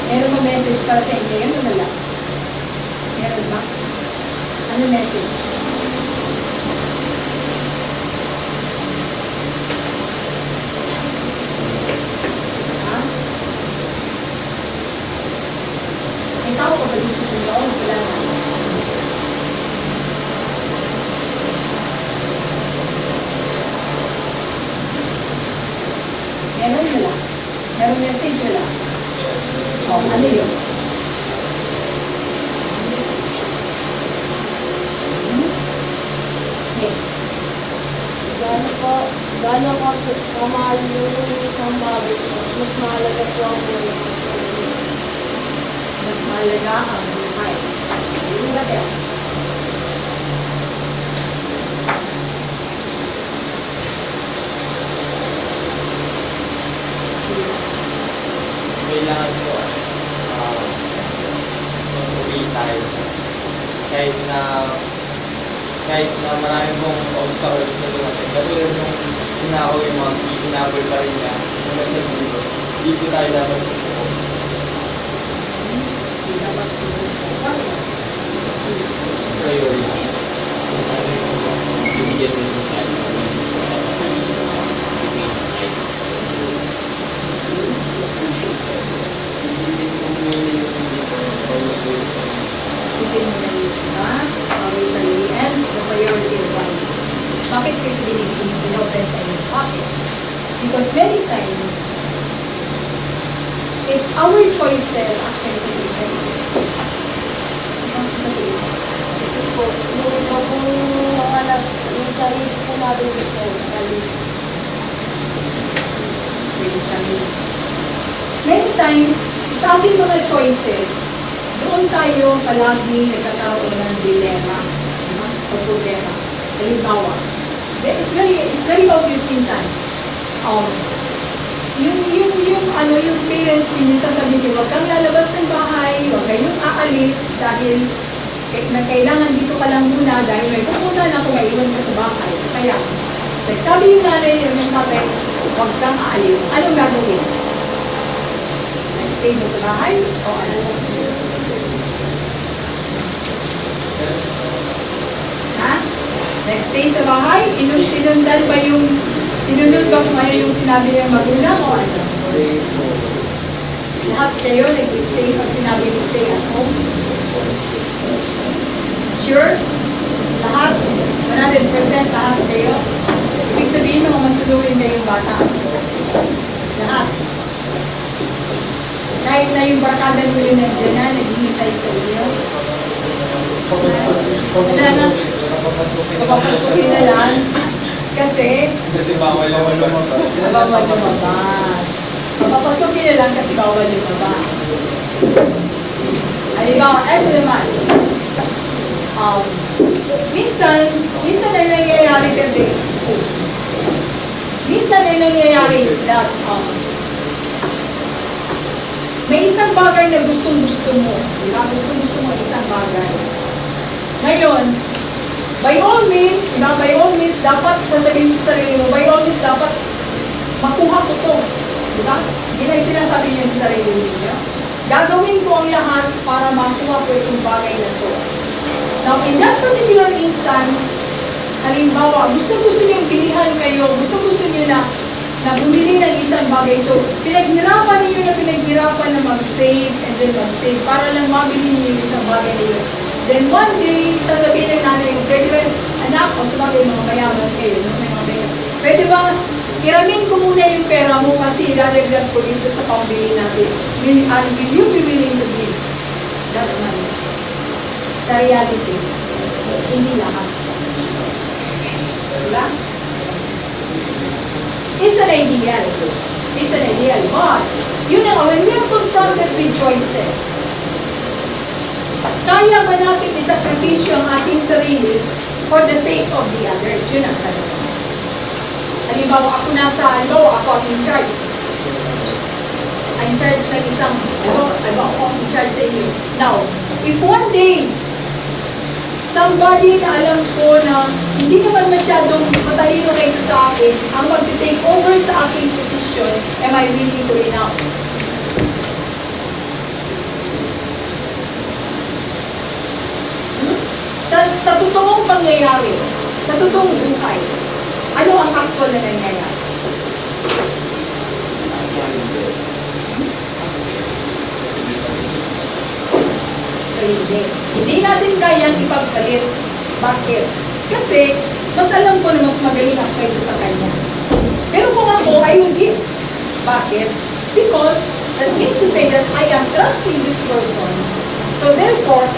Meron mo message para sa inyo. Yun wala. Meron ba? Ano message? Ha? May tao ka ba dito sa loob? Wala na. Meron wala. Meron message wala. Oh, ano yun? Okay. Gano'n ko kamahal yung isang bago ko. Mas mahalaga po ang buhay. Mas mahalaga ang buhay. Hindi ba kaya? Kailangan po, mag-uwi tayo. Kahit na marami pong obstacles na dumating. Katulad nung tinakaw yung mga pinapol pa rin niya, mula sa dulo. Dito tayo dapat sa buko. Hindi naman siguro. Priority. Bibigyan mo sa kanya. Isipin mo muna yung dito. Isipin mo na yun, ha? And the priority of life. Bakit kayo binigyan sa iyong pocket? Because many times, it's our choices actually to be Ito po, yung iba pong mga yung sarili po natin gusto, Many times, sa ating mga choices, doon tayo palagi nagkakaroon ng dilema, o problema. Halimbawa, it's very obvious minsan. Yung parents ninyo sasabihin niyo, huwag kang lalabas ng bahay, huwag kayong aalis dahil kailangan dito ka lang muna dahil may pupunta na kung maiwan ka sa bahay. Kaya, sabi yung nanay yung tatay, huwag kang aalis. Anong gagawin? Stay mo sa bahay? O ano? Ha? Nag-stay sa bahay? Sinundan ba yung sinunod ba kung ano yung sinabi ng magulang o ano? Lahat kayo nag-stay pag sinabi ng stay at home? Sure? Lahat? 100% lahat kayo? Ibig sabihin mga masunurin na yung bata. Lahat. Kahit na yung barkada nyo yung nandiyan na, naghihintay sa inyo. Papapasukin na lang. Kasi bawal lumabas. bawal lumabas. Papapasukin na lang kasi bawal lumabas. Halimbawa, eto naman. Minsan ay nangyayari kasi, minsan ay nangyayari that, may isang bagay na gustong-gusto mo. Di ba? Gustong-gusto mo isang bagay. Ngayon, by all means, dapat sasabihin mo sa sarili mo, by all means, dapat makuha ko to. Di ba? Hindi na yung sinasabi niyo sa sarili niyo. Gagawin ko ang lahat para makuha ko itong bagay na to. Now, in that particular instance, halimbawa, gusto-gusto niyong pilihan kayo, gusto-gusto niyo na bumili ng isang bagay ito. Pinaghirapan na mag-save and then mag-save para lang mabili niyo yung isang bagay na yun. Then one day, sasabihin ng nanay, pwede ba, anak, o sabagay mga mayaman kayo, pwede ba, hiramin ko muna yung pera mo kasi ilalaglag ko dito sa pambili natin. Will you be willing to give that money? Sa reality, hindi lahat. Diba? It's an ideal. It's an ideal. But, when we are confronted with choices, kaya ba natin isakripisyo ang ating sarili for the sake of the others? Yun ang tanong. Halimbawa, ako ang in charge. I'm in charge ng isang, ako ang in charge sa inyo. Now, if one day, somebody na alam ko na hindi naman masyadong matalino kayo sa akin, ang mag-take over sa aking position, am I willing to renounce? Sa totoong pangyayari, sa totoong buhay, ano ang actual na nangyayari? Hindi natin kayang ipagpalit. Bakit? Kasi, mas alam ko na mas magaling ako kaysa sa kanya. Pero kung ako, I will give. Bakit? Because, that means to say that I am trusting this person. So therefore,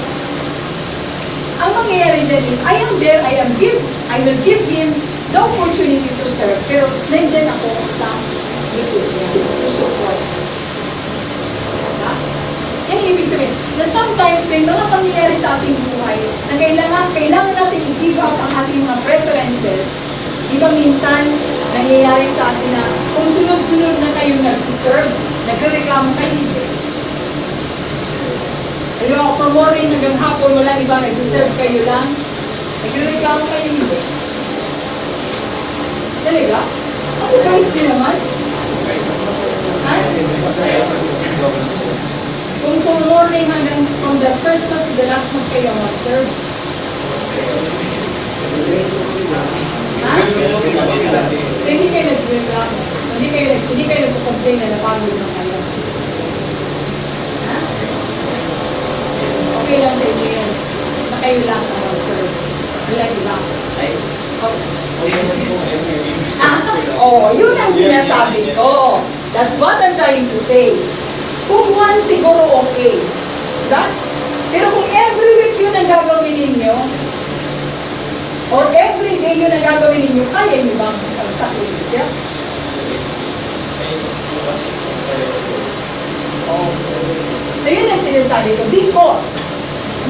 ang mangyayari din is, I am there, I will give him the opportunity to serve. Pero, nandyan ako sa appreciate niya, to support. Diba? Yan yung ibig sabihin. Na sometimes, may mga pangyayari sa ating buhay na kailangan natin i-give up ang ating mga preferences. Di ba minsan, nangyayari sa atin na kung sunod-sunod na kayo nag-serve, nagre-reklamo kayo, hindi. Ayun, from morning hanggang hapon, walang iba, nag-serve kayo lang, nagre-reklamo kayo, hindi. Talaga? Ako guys din naman. Ha? Kung from morning hanggang from the first month to the last month kayo mag-serve. Ha? Hindi kayo nag-reklamo. Hindi kayo nag-complain na napagod na kayo. Ha? Okay lang sa inyo yun. Na kayo lang ang mag-serve. Wala iba. Yun ang sinasabi ko. That's what I'm trying to say. Kung one, siguro okay. Diba? Pero kung every week yun ang gagawin ninyo, or every day yun ang gagawin ninyo, kaya nyo bang sakripisya? So yun ang sinasabi ko. Because,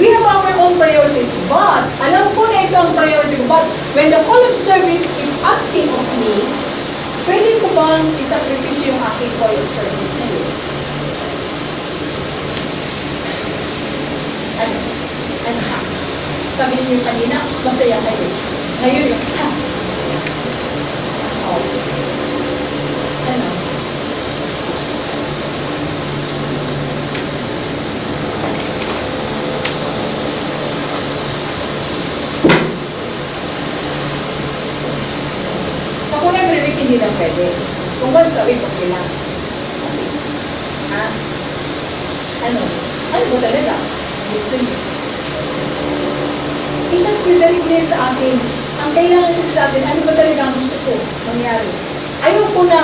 we have our own priorities, but alam ko na ito ang priority ko. But when the call of service is asking of me, pwede ko bang isakripisyo yung aking call of service na yun? Ano ha? Sabi niyo kanina, masaya kayo. Ngayon yung ha? Oh. Ano? Kung nag-repeat, hindi lang pwede. Kung once a week, okay lang. Ha? Ano? Ano ba talaga? Gusto niyo? Isang privilege din sa akin. Ang kailangan ko sa atin, ano ba talaga ang gusto ko mangyari? Ayaw ko na,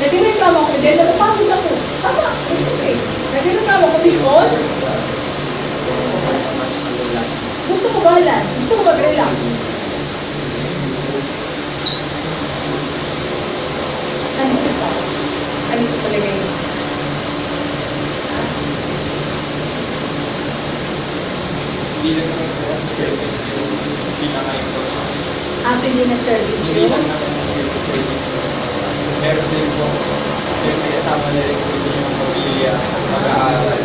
nag-reklamo ako, then napapagod ako. Tama, it's okay. Nag-reklamo ako because gusto ko balance, gusto ko mag-relax. Ano ito? Ano ito talaga yun? Hindi lang naman po ang service yung pinaka-importante. Hindi na service Hindi yun? lang naman yung service yung meron din po, yung may kasama na rin po yung pamilya, mag-aaral.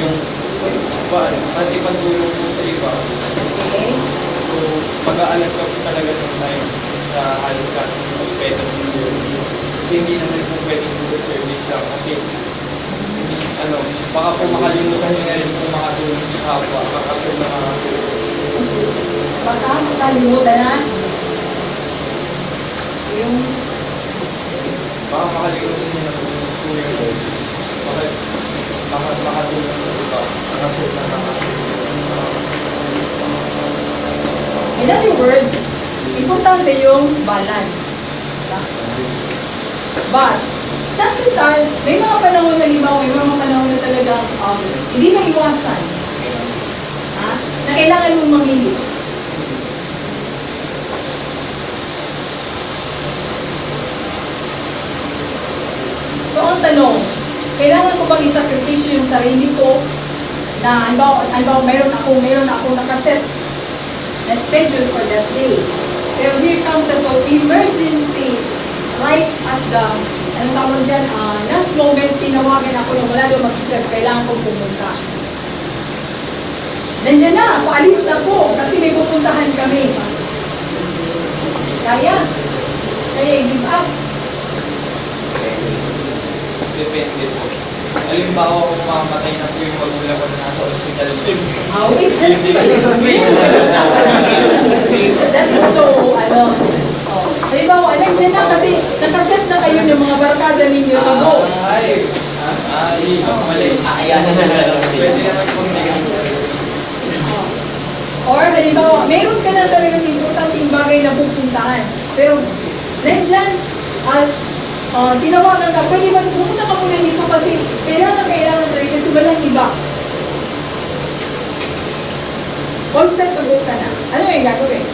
Yung, pati pagtulong po sa iba. Okay. So, mag-aalat ka po talaga ng time sa halos ka ng aspeto ng mundo. Kasi hindi naman po pwedeng po service lang kasi baka po makalimutan nyo na rin po makatulong sa kapwa, kakasunod na kakasunod. Baka makalimutan na yung Baka makalimutan nyo na po yung Lord. Baka makatulong sa iba, kakasunod na kakasunod. in other words, importante yung balance. Diba? But, sometimes, may mga panahon na limaw, may mga panahon na talagang hindi na iwasan. Na kailangan mong mamili. So, ang tanong, kailangan ko bang isakripisyo yung sarili ko na, anbaw, meron ako nakaset na schedule for that day. Pero here comes the emergency, right at the anong tawag dyan, last moment, tinawagan ako na wala daw mag-serve, kailangan kong pumunta. Nandiyan na, paalis na po, kasi may pupuntahan kami. Kaya i-give up. Depende po. Halimbawa, kung mamamatay na po yung magulang ko na nasa ospital. Wait, that is so, halimbawa, nandiyan na kasi nakaset na kayo ng mga barkada ninyo na go. Mali. Ayan na lang. Pwede naman sa pagbigas. Or halimbawa, meron ka na talagang importanteng bagay na pupuntahan. Pero, nandiyan, tinawagan ka, pwede ba pumunta ka muna dito kasi kailangan talaga kasi walang iba. All set to go ka na. Ano yung gagawin?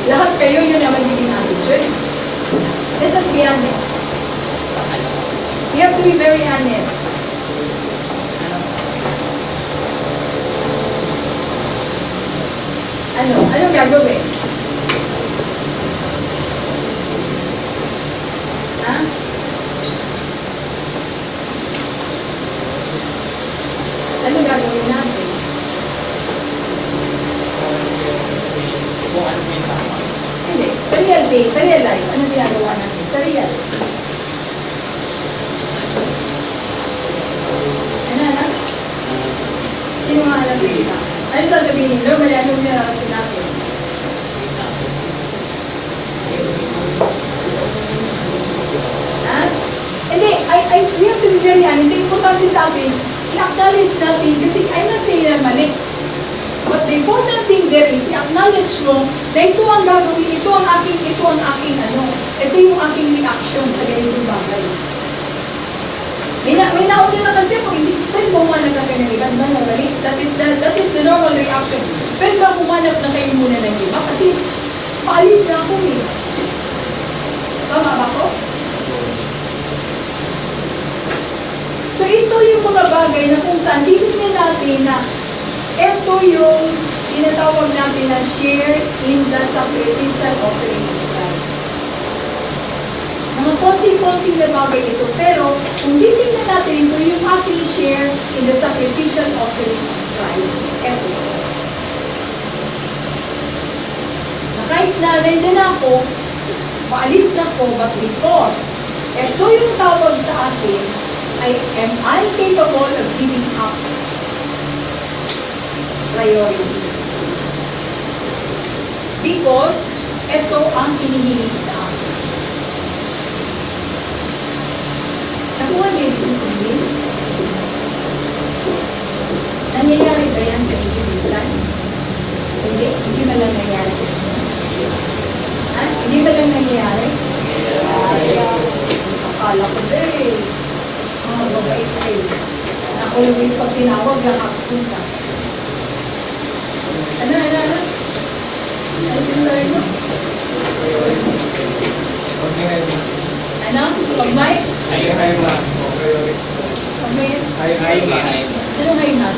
Lahat kayo yun ang magiging be very honest. Anong gagawin? Ha? Anong gagawin natin? Kung ano yung tama. Hindi. Sa real day, sa real life, anong ginagawa natin? Sa real. Ano? Sino nga alam na? Ano sasabihin? Normally, anong ginagawa natin? Ha? Hindi, we have to be very honest. Ang importante sa atin, i-acknowledge natin, kasi I'm not saying na mali. But the important thing there is, i-acknowledge mo na ito ang gagawin, ito ang aking ito yung aking reaction sa ganitong bagay. May nauna na kasi kung hindi, pwede ba humanap na kayo ng iba? Normally, that is the normal reaction. Pwede ba humanap na kayo muna ng iba? Kasi, paalis na ako eh. Tama ba ko? So, ito yung mga bagay na kung saan titignan natin na ito yung tinatawag natin na share in the sacrificial offering of Christ. Mga konting-konting na bagay ito, pero kung titignan natin ito yung ating share in the sacrificial offering of Christ. Ito. Na kahit na nandyan ako, maalis na ko, but because ito yung tawag sa atin, am I capable of giving up priority? Because ito ang hinihiling sa akin. Nakuha niyo yung sabihin? Nangyayari ba yan sa inyo minsan? Hindi ba lang nangyayari? Ha? Hindi ba lang nangyayari? Akala ko ba eh. Mga babait kayo. Ako yung pag tinawag lang ako ka. Ano? Ano sinasabi mo? Ano? Pag may? Ay, mas. Pag may? Ay, Ano may na?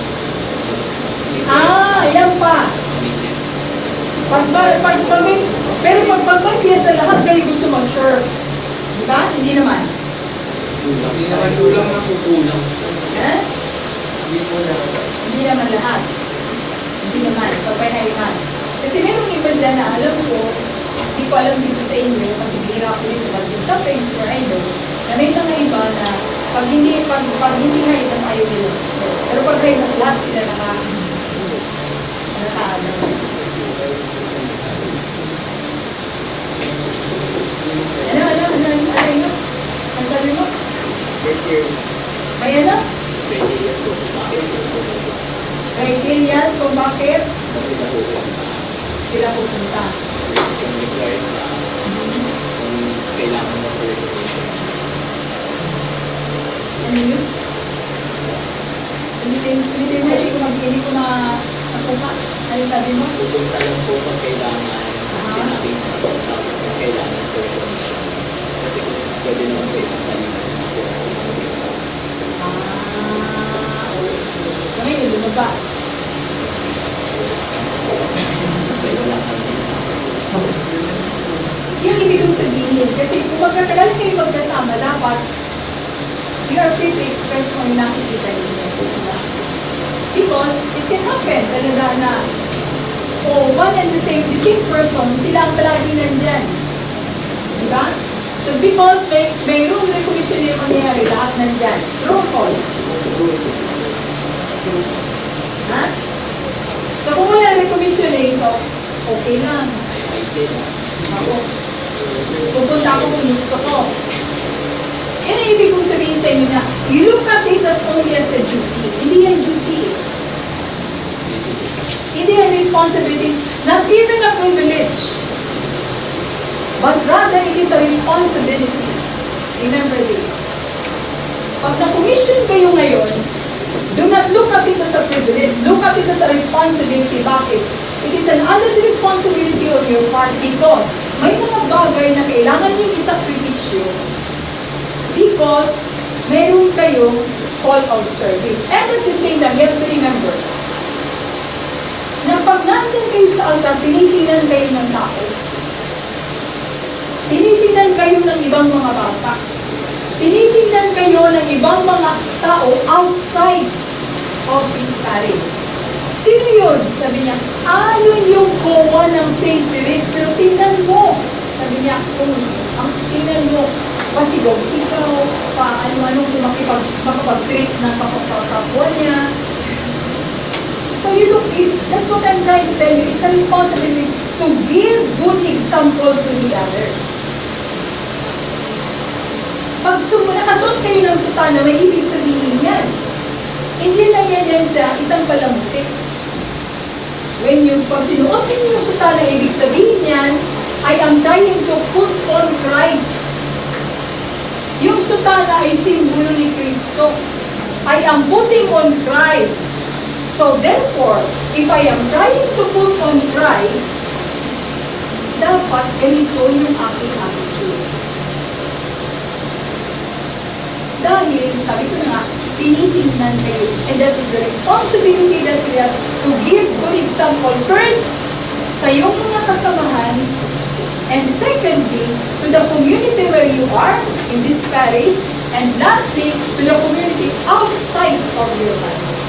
Yan pa. Pero pag may piyesa lahat kayo gusto mag-serve. Diba? Hindi naman. Hindi naman kulang na kukulang. Eh? Hindi po na. Hindi naman lahat. Hindi naman. Pagpahayman. Kasi merong iba dyan na alam ko, hindi ko alam dito sa inyo, pag-ibira ko dito, but sa friends or I know, na may mga iba na pag hindi hayman ayaw nila. Pero pag hayman, lahat sila nakaalam. Ano? Ang sabi mo? May ano? Criteria kung bakit sila pupunta. Ano yun? Ulitin mo, hindi ko makuha. Ano sabi mo? Pupunta lang po pag kailangan. Sinabi mo pag kailangan po. Kasi pwede naman po isang kanina. Ngayon, lumaba. Kaya lang kami. Yung ibig kong sabihin, kasi kung magkakagal kayo magkasama, dapat you are free to express kung yung nakikita ninyo. Diba? Because it can happen talaga na one and the same person, sila ang palagi nandyan. Diba? So because may room recommissioning yung mangyayari, lahat nandyan. Roll call. Ha? So kung wala recommissioning, so okay lang. Ako. Pupunta ako kung gusto ko. Yan ang ibig kong sabihin sa inyo na you look at it as only as a duty. Hindi yan duty. Hindi yan responsibility. Not even a privilege. But rather, it is a responsibility. Remember this. Pag na-commission kayo ngayon, do not look at it as a privilege. Look at it as a responsibility. Bakit? It is an added responsibility on your part because may mga bagay na kailangan nyo isakripisyo because meron kayong call of service. And at the same time, you have to remember, na pag nandun kayo sa altar, tinitingnan kayo ng tao. Tinitingnan kayo ng ibang mga bata. Tinitingnan kayo ng ibang mga tao outside of this parish. Sino yun? Sabi niya, yun yung kowa ng St. Therese. Pero tingnan mo. Sabi niya, tingnan mo. Pasigaw-sigaw, paano-ano kung makapag-treat ng kapwa niya. So you look, that's what I'm trying to tell you. It's a responsibility to give good example to the others. Pag nakasunod kayo ng sutana, may ibig sabihin yan. Hindi lang yan sa isang palamuti. Pag sinuot ninyo yung sutana, ibig sabihin yan, I am trying to put on Christ. Yung sutana ay simbolo ni Kristo. I am putting on Christ. So therefore, if I am trying to put on Christ, dapat ganito yung aking attitude. Dahil, sabi ko na nga, tinitingnan kayo. And that is the responsibility that we have to give good example first sa iyong mga kasamahan, and secondly, to the community where you are in this parish, and lastly, to the community outside of your parish.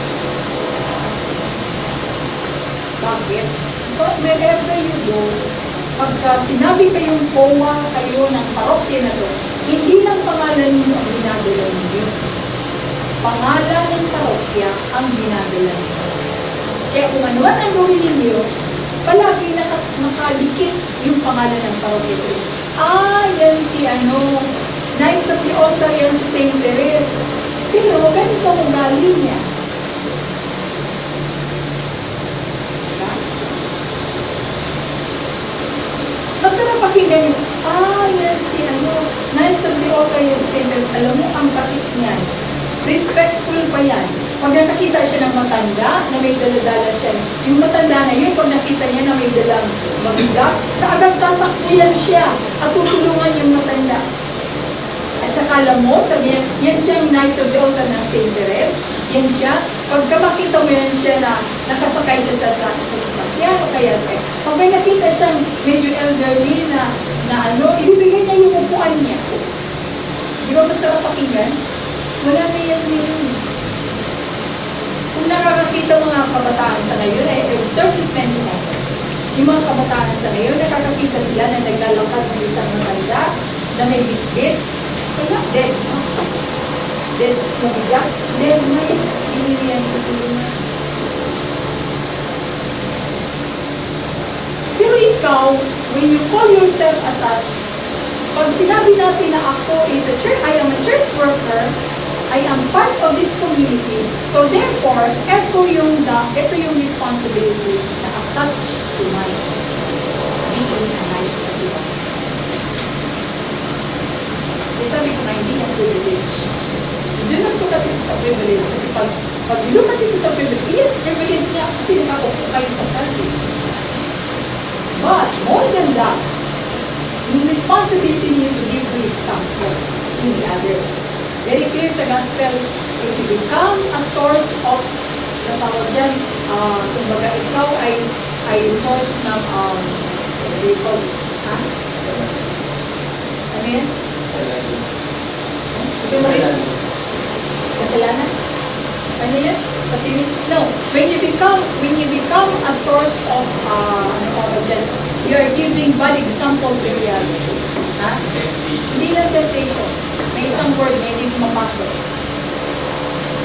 Bakit? Because wherever you go, pagka sinabi kayong kowa kayo ng parokya na to, hindi lang pangalan ninyo ang ginagawa ninyo. Pangalan ng parokya ang ginagawa ninyo. Kaya kung ano man ang gawin ninyo, palagi nakadikit yung pangalan ng parokya. Yan si Knights of the Altar, yan si St. Therese. Pero ganito ang ugali niya. Basta napakinggan nyo, yan si Knights of the Altar, yan si St. Therese. Alam mo, ang kapit niyan. Respectful pa yan. Pag nakakita siya ng matanda, na may daladala siya, yung matanda na yun, pag nakita niya na may dalang mabigat, kaagad tatakbo yan siya at tutulungan yung matanda. At saka alam mo, sabi niya, yan siyang Knights of the Altar ng St. Therese, yan siya. Pagka makita mo yan siya na nakasakay siya sa sasakyan o kaya siya. Pag may nakita siyang medyo elderly na ibibigay niya yung upuan niya. Di ba basta pakinggan? Wala na yan ngayon. Kung nakakakita mga kabataan sa ngayon, observe this sentiment. Yung mga kabataan sa ngayon, nakakakita sila na naglalakad ng isang matanda na may bitbit. Kaya, dead. Dead, mabigat. Dead na yun. Hindi yan sa tulungan. Pero ikaw, when you call yourself a such, pag sinabi natin na ako is a church, I am a church worker, I am part of this community. So therefore, ito yung responsibility na attached to my being a Knight of the Altar. Sabi ko na hindi ang privilege. Hindi lang po kasi sa privilege. Kasi pag look at it sa privilege, yes, privilege niya kasi nakaupo kayo sa service. But more than that, yung responsibility niyo to give good example to the others. Very clear sa gospel, if you become a source of the tawag dyan, kumbaga ikaw ay source ng, what do you call it? Ano yan? Kasalanan? Ano yan? No, when you become a source of, you are giving bad example to the others. Hindi lang temptation. May isang word na hindi mapasok.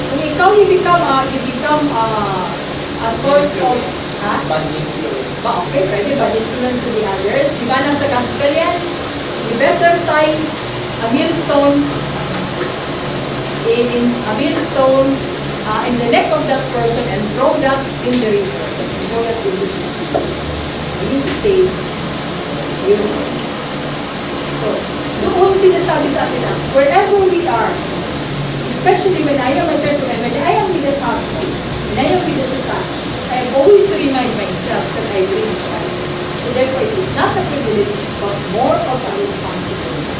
Kung ikaw you become a source of, Bad influence. okay, pwede bad influence to the others. Diba nasa gospel yan? You better tie a millstone in the neck of that person and throw that in the river. Throw that in the river. You need to save you. So, doon sinasabi sa atin na, wherever we are, especially when I am a church member, when I am with the pastor, when I am with the society, I have always to remind myself that I bring Christ. So therefore, it is not a privilege, but more of a responsibility.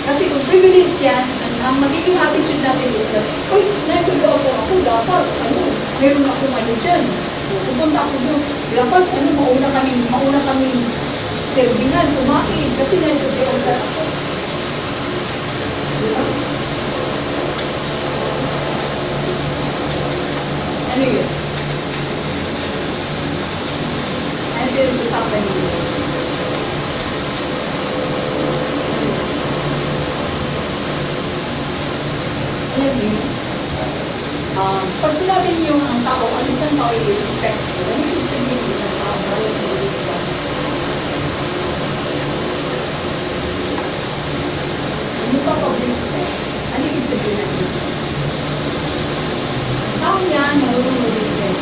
Kasi kung privilege yan, ang magiging attitude natin is that, uy, nagagawa ako, dapat, meron ako dyan. Pupunta ako doon. Dapat, mauna kami servingan, kumain, kasi nagagawa ako. Diba? Ano yun? Ano yun usapan niyo? Alam niyo, pag sinabi niyo ang tao, ang isang tao ay respect ko, ano yung sabihin ng isang tao? Ano pa pag-respect? Ano yung sabihin natin? Tao yan, marunong mag-respect.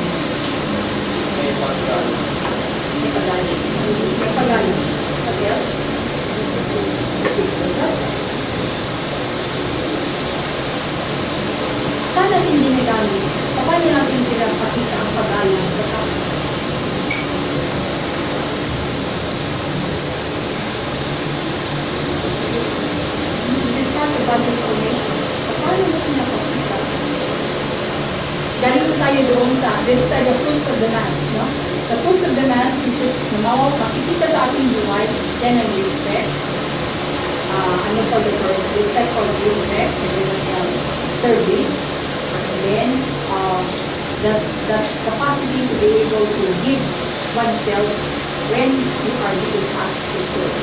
May pagkain. May pagalit. May pagalit. Okay? Saan natin ginagamit? Paano natin pinapakita ang pagalit sa tao? Discuss about information. Paano mo pinapakita? Galing tayo doon sa, this is the fruits of the man, no? The fruits of the man, which is makikita sa ating buhay, yan ang respect. Ano for the first? Respect for the respect, and then service. And then, the capacity to be able to give oneself when you are being asked to serve.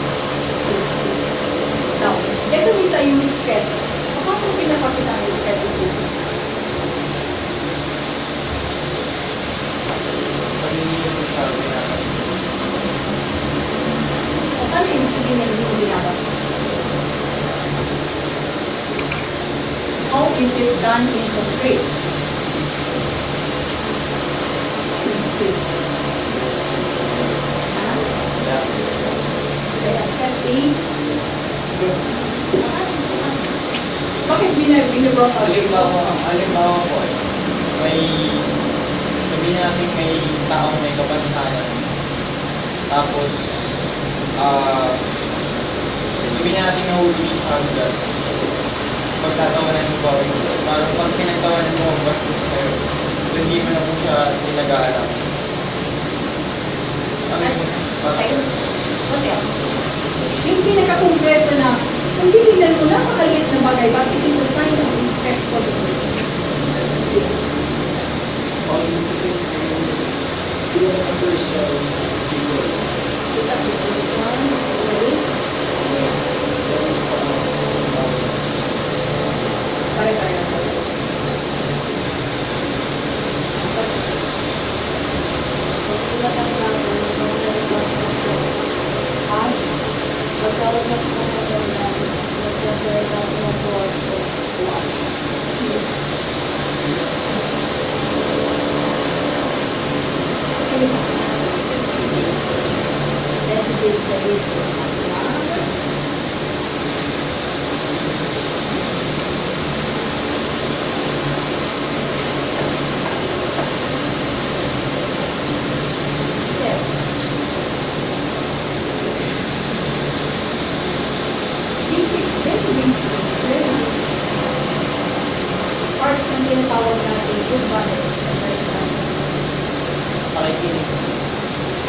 Now, dito kita yung respect. Paano pinapakita ang respect ito? Paano yung sabihin na hindi binabas? How is it done in the faith? By accepting this. Bakit binibrought out? Halimbawa po, sabihin natin may taong may kapansanan. Tapos, sabihin natin nahuli sa hagdan. Pagtatawanan mo ba rin? Parang pag pinagtawanan mo ang bastos kayo, hindi mo na po siya tinag-aalam. Yung pinaka-konkreto na, kung tinignan mo, napakaliit na bagay, bakit ito tayo ng respect for the person?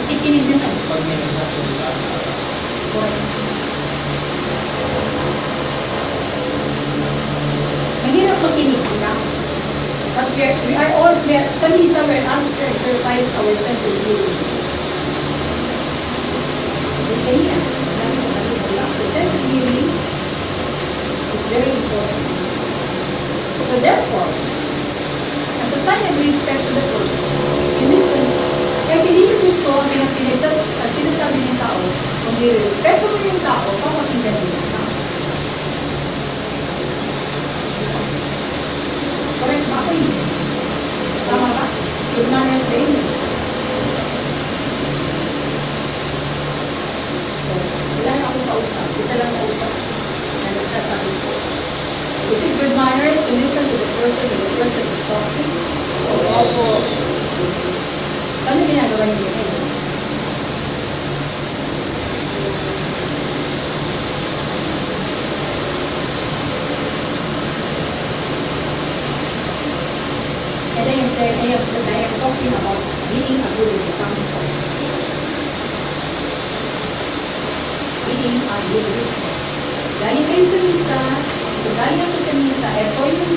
Pakikinig din ay. Pag may nagsasalita. Mahirap makinig na. But we are all, kanina we're asked to exercise our sense of hearing. Kanya, the sense of hearing is very important. So therefore, at the time of respect to the person, you listen. Kaya hindi mo gusto ang sinasabi ng tao, kung nirespeto mo yung tao, papakinggan mo yung tao. Correct ba ako yun? Tama ba? Good manners sa inyo. So, wala na akong kausap. Isa lang kausap na nagsasabi ko. Is it good manners to listen to the person when the person is talking? So, also, paano ginagawa niyo yun? meeting are good witness. Galing kayo sa misa, so galing ako sa misa, ito yung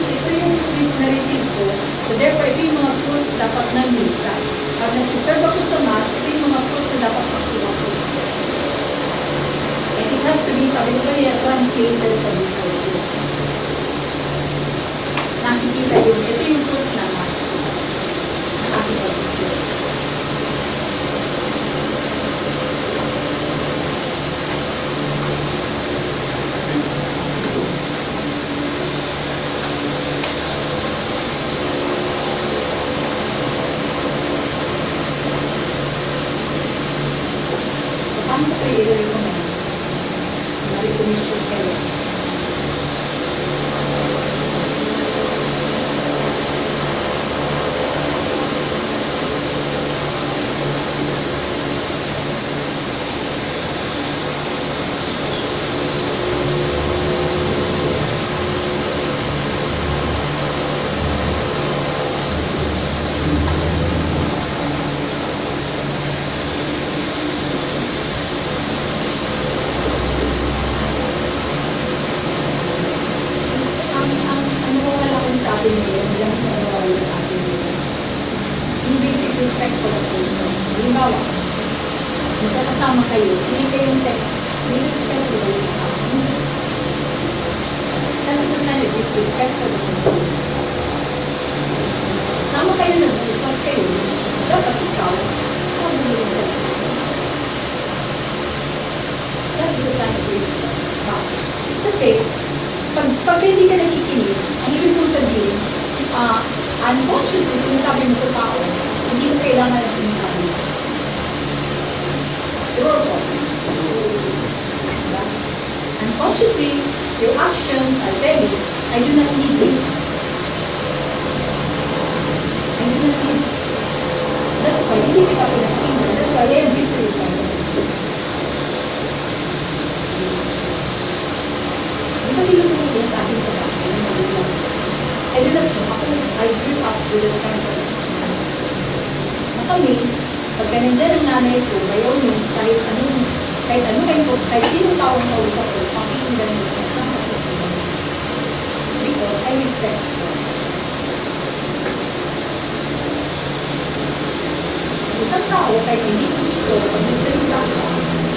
fruits na receive ko, so therefore, ito yung mga fruits dapat ng misa. Pag nag-serve ako sa mass, ito yung mga fruits na dapat makuha ko. And it has to be, sabi ko kayo, translated sa liturgy. Nakikita yun, ito yung fruits na mass. Nakikita ko siya. Paano ko kayo i-recommend? Na-recomission kayo. Ano ko wala kong sabi niyo, diyan sa nawala yung atin niyo. Yung basic respect for the person. Halimbawa, magkakasama kayo, hindi kayong text, hindi respect for the person. That is the kind of disrespect for the person. Sama kayo na, mag-usap kayo, dapat ikaw, sabi mo yung text. That is the kind of respect. Kasi, pag hindi ka nakikinig, ang ibig kong sabihin, unconsciously, sinasabi mo sa tao, hindi mo kailangan ng sinasabi mo. True po. Unconsciously, your actions are telling, I do not need you. I do not need you. That's why, hindi kita pinakinggan. That's why, every single Hindi ko yung sa akin sa bahay. I do not know. I grew up with a kind of na kami, pagka nandiyan ang nanay ko, bayaw niyo, kahit sino taong kausap ko, pakinggan niyo sa sama ko. Because I respect her. Isang tao, kahit hindi ko gusto, pag nagsalita siya,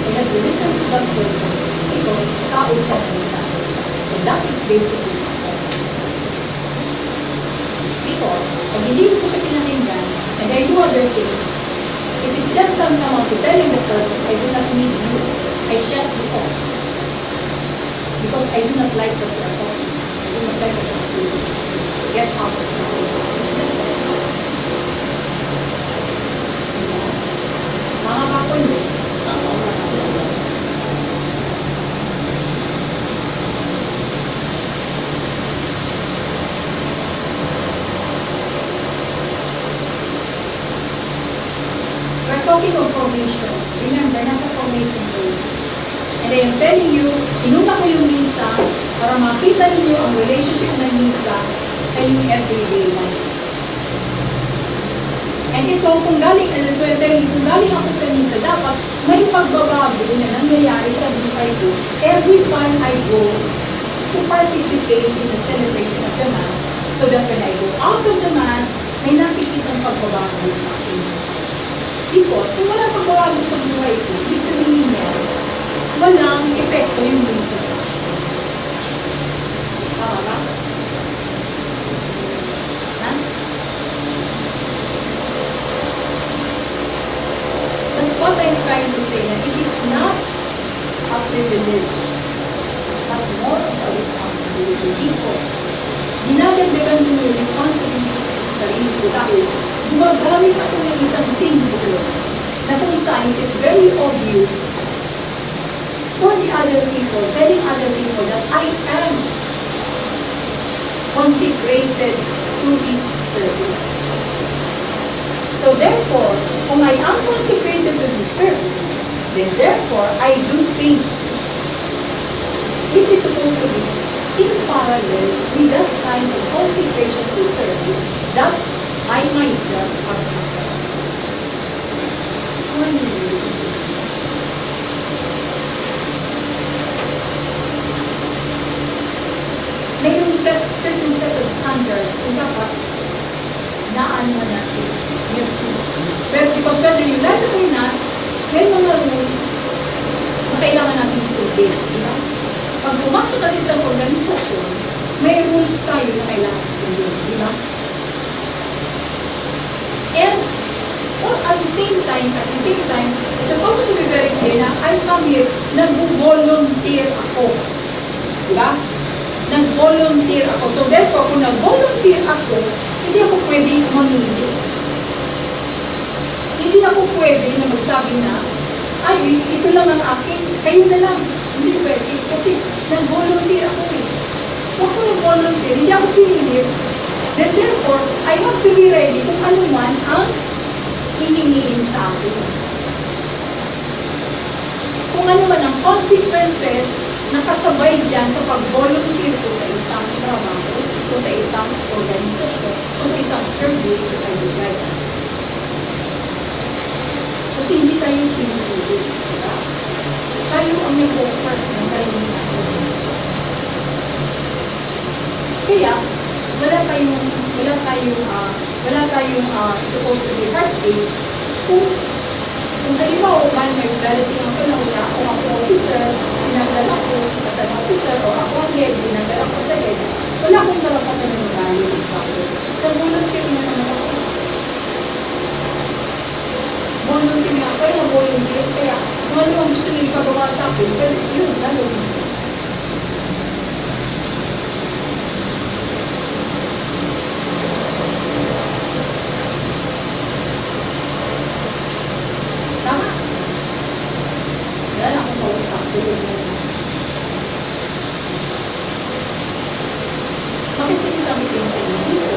kung nag-listen to that person, because tao siya sa and that is basically because pag hindi ko siya pinakinggan and I do other things, it is just tantamount to telling the person, I do not need you, I shut you off. Because I do not like what you are talking. I do not like what you are doing. Get out of my way. Mga kapulo, talking of formation, remember, nasa formation phase. And I am telling you, inuna ko yung misa para makita ninyo ang relationship ng misa sa inyong everyday life. And ito, kung galing ako sa misa, dapat may pagbabago na nangyayari sa buhay ko every time I go to participate in the celebration of the Mass, so that when I go out of the Mass, may nakikita ang pagbabago sa akin. Because kung walang pagbabago sa buhay ko, ibig sabihin niya, walang epekto yung misa. Tama ba? Ha? That's what I'm trying to say, that it is not a privilege, but more of a responsibility. Because, dinadagdagan mo yung responsibility sa sarili ko dahil gumagamit ako ng isang symbol na kung saan it is very obvious for the other people, telling other people that I am consecrated to this service. So therefore, kung I am consecrated to this service, then therefore, I do things which is supposed to be in parallel with that kind of consecration to service that I myself have done. paano man natin. Yes. Pero because whether you like it or not, may mga rules na kailangan natin sundin. Di ba? Pag pumasok ka sa organisasyon, may rules tayo na kailangan sundin. Di ba? And at the same time, it's supposed to be very clear na I come here, nag-volunteer ako. Diba? Nag-volunteer ako. So therefore, kung nag-volunteer ako, hindi ako pwedeng mamili. Hindi ako pwede na magsabi na, ay, ito lang ang akin, kayo na lang. Hindi pwede. Kasi nag-volunteer ako eh. Kung ako nag-volunteer, hindi ako pinilit. Then therefore, I have to be ready kung ano man ang hihingin sa akin. Kung ano man ang consequences na kasabay dyan sa pag-volunteer ko sa isang trabaho, o sa isang organisasyon, o sa isang service na tayo gaya. Kasi hindi tayo pinipili. Diba? Tayo ang nag-offer ng sarili natin. Kaya, wala tayong supposed to be heartache kung halimbawa man may darating ako na una, o ako officer, pinagdala ko sa officer, o ako ang head, pinagdala ko sa head, wala akong karapatan na magaling sa akin. Sa volunteer na naman ako. Volunteer ako, kaya volunteer, kaya kung ano ang gusto nila pagawa sa akin, pero yun, lalo. Tama. Wala na akong kausap. Bakit sinasabi ko yung sa'yo dito?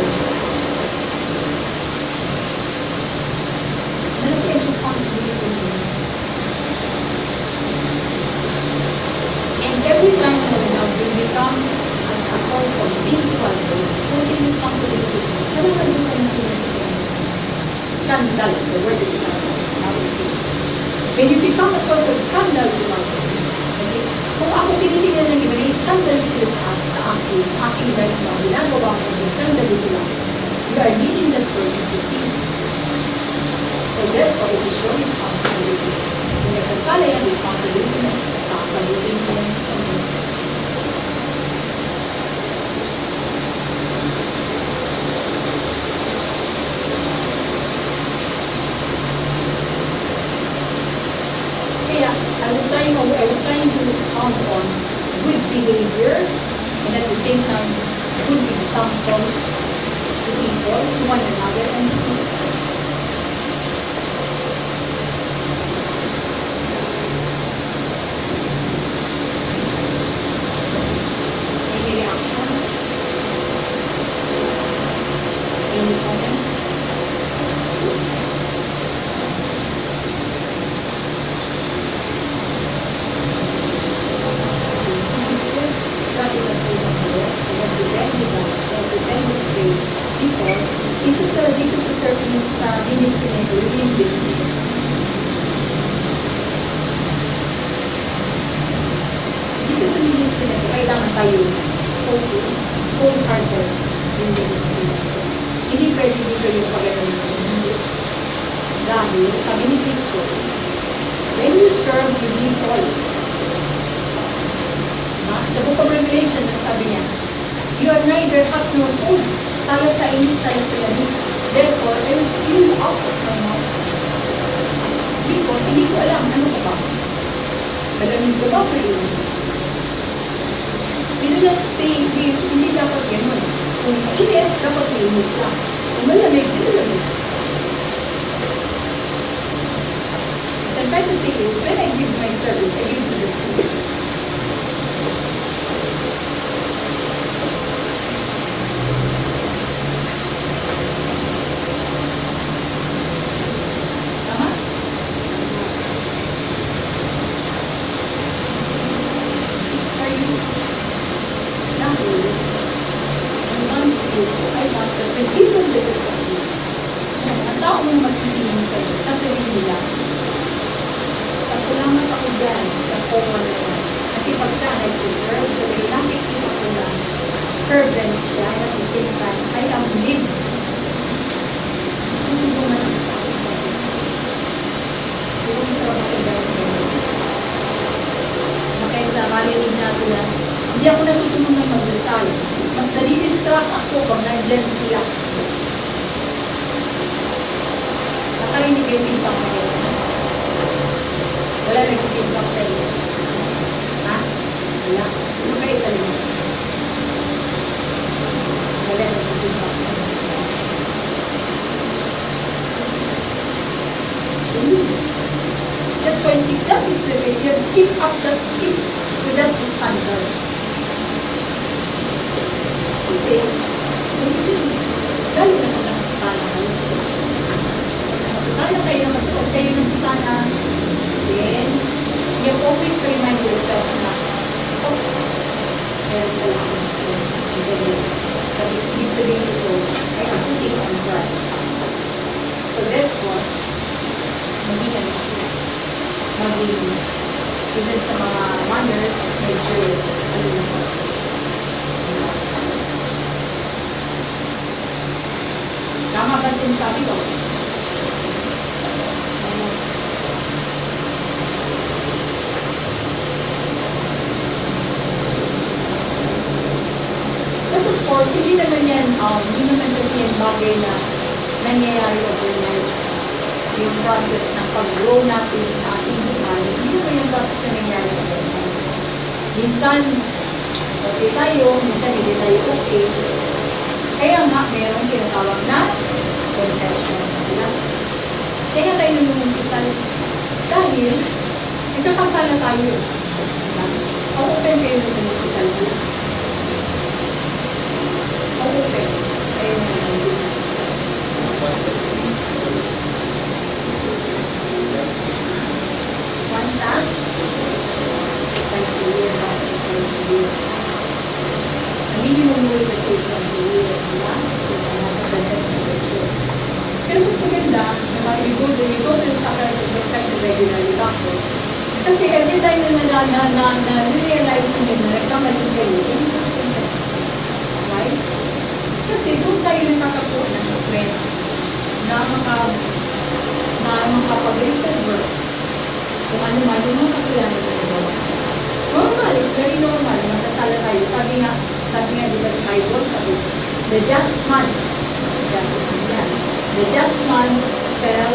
Malaki ang responsibility mo. And every time na we become a source of difficulty, putting responsibility, talaga yung responsibility. Scandal, the word is scandal. When you become a source of scandal to others, okay? Kung ako tinitingnan ng iba, scandal sila sa aking life na ginagawa ko, scandal sila. You are leading that person to sin. So therefore, it is your responsibility. Kung nagkasala yan, responsibility na kakalutin mo yan sa inyo. Kaya, I was trying to count on good behavior and at the same time, good example to people, to one another, and to people. Any reaction? Any comment? That is a thing of the Lord. We have to demonstrate people. Dito sa service sa ministry nito, within business. Dito sa ministry nito, kailangan tayo focus, wholehearted in ministry nito. Hindi pwede dito yung pag-aaral nito. Hindi. Dahil, sabi ni Cristo, when you serve, you need all. Sa Book of Revelation, sabi niya, you are neither hot nor cold. Talo sa init, talo sa lamig. Therefore, I will spew you out of my mouth. Because hindi ko alam, ano ka ba? Malamig ko ba o mainit? We do not say, hindi dapat ganun. Kung mainit, dapat mainit lang. Kung malamig, malamig. I'm trying to say is, when I give my service, I give to the students. Fervent siya, at the same time, I am lived Ilan sila? Nakarinig yung feedback sa iyo. Wala nag-feedback sa iyo. Ha? Wala. Ano kayo talaga? Wala nag-feedback sa iyo. That's why that is the way you keep up that keep with that standard. Kasi, dahil na nakasana kayo. Nakasana kayo, nakasuot kayo ng sana. Then, you always remind yourself na, oh, meron pala akong strength. But it's literally so, I am putting on Christ. So therefore, hindi ka maging even sa mga mothers, medyo ano na po. Tama ba sinasabi ko? But of course, hindi naman kasi yan bagay na nangyayari overnight. Yung process ng pag-grow natin sa ating buhay, hindi naman yung process na nangyayari overnight. Minsan, okay tayo, minsan hindi tayo okay. Kaya nga, mayroong tinatawag na confession. Kaya tayo nung-umpitan dahil nagkakasala tayo. Open kayo nung-umpitan mo. Open. Kayo nung-umpitan. One touch. Thank you. Minimum rule that is on the year. Pero mas maganda na you go to the sacrament of confession regularly doctor. Kasi every time na realize mo na nagkamali kayo, right? Kasi doon tayo nakakakuha ng strength na makapag-recover kung ano-ano mga kasalanan na nagawa. Normal, it's very normal. Magkasala tayo. Sabi nga diba sa Bible, sabi, the just man fell,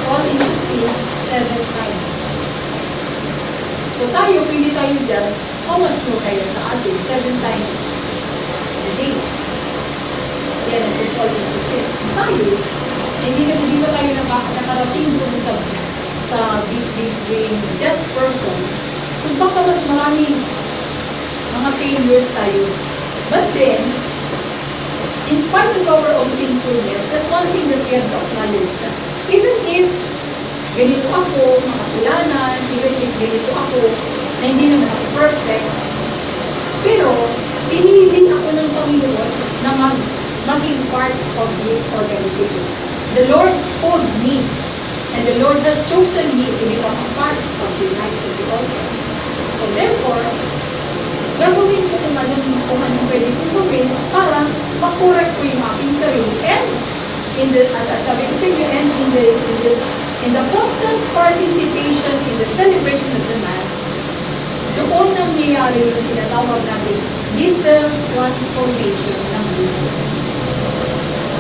fall into sin 7 times. So tayo, pwede tayo just, how much more kaya sa atin? 7 times a day. Yan, nag-fall into sin. Tayo, hindi ba tayo nakarating doon sa being just person? So baka mas maraming mga failures tayo. But then, in spite of our own sinfulness, that's one thing that we have to acknowledge. Even if ganito ako, makasalanan, even if ganito ako, na hindi naman ako perfect, pero pinili ako ng Panginoon na maging part of this organization. The Lord called me, and the Lord has chosen me to become a part of the life of the altar. So therefore, gagawin ko kung anong pwede kong gawin para makorek ko yung aking sarili. And sabi ko sa inyo, and in the constant participation in the celebration of the Mass, doon nangyayari yung tinatawag natin little transformation ng buhay.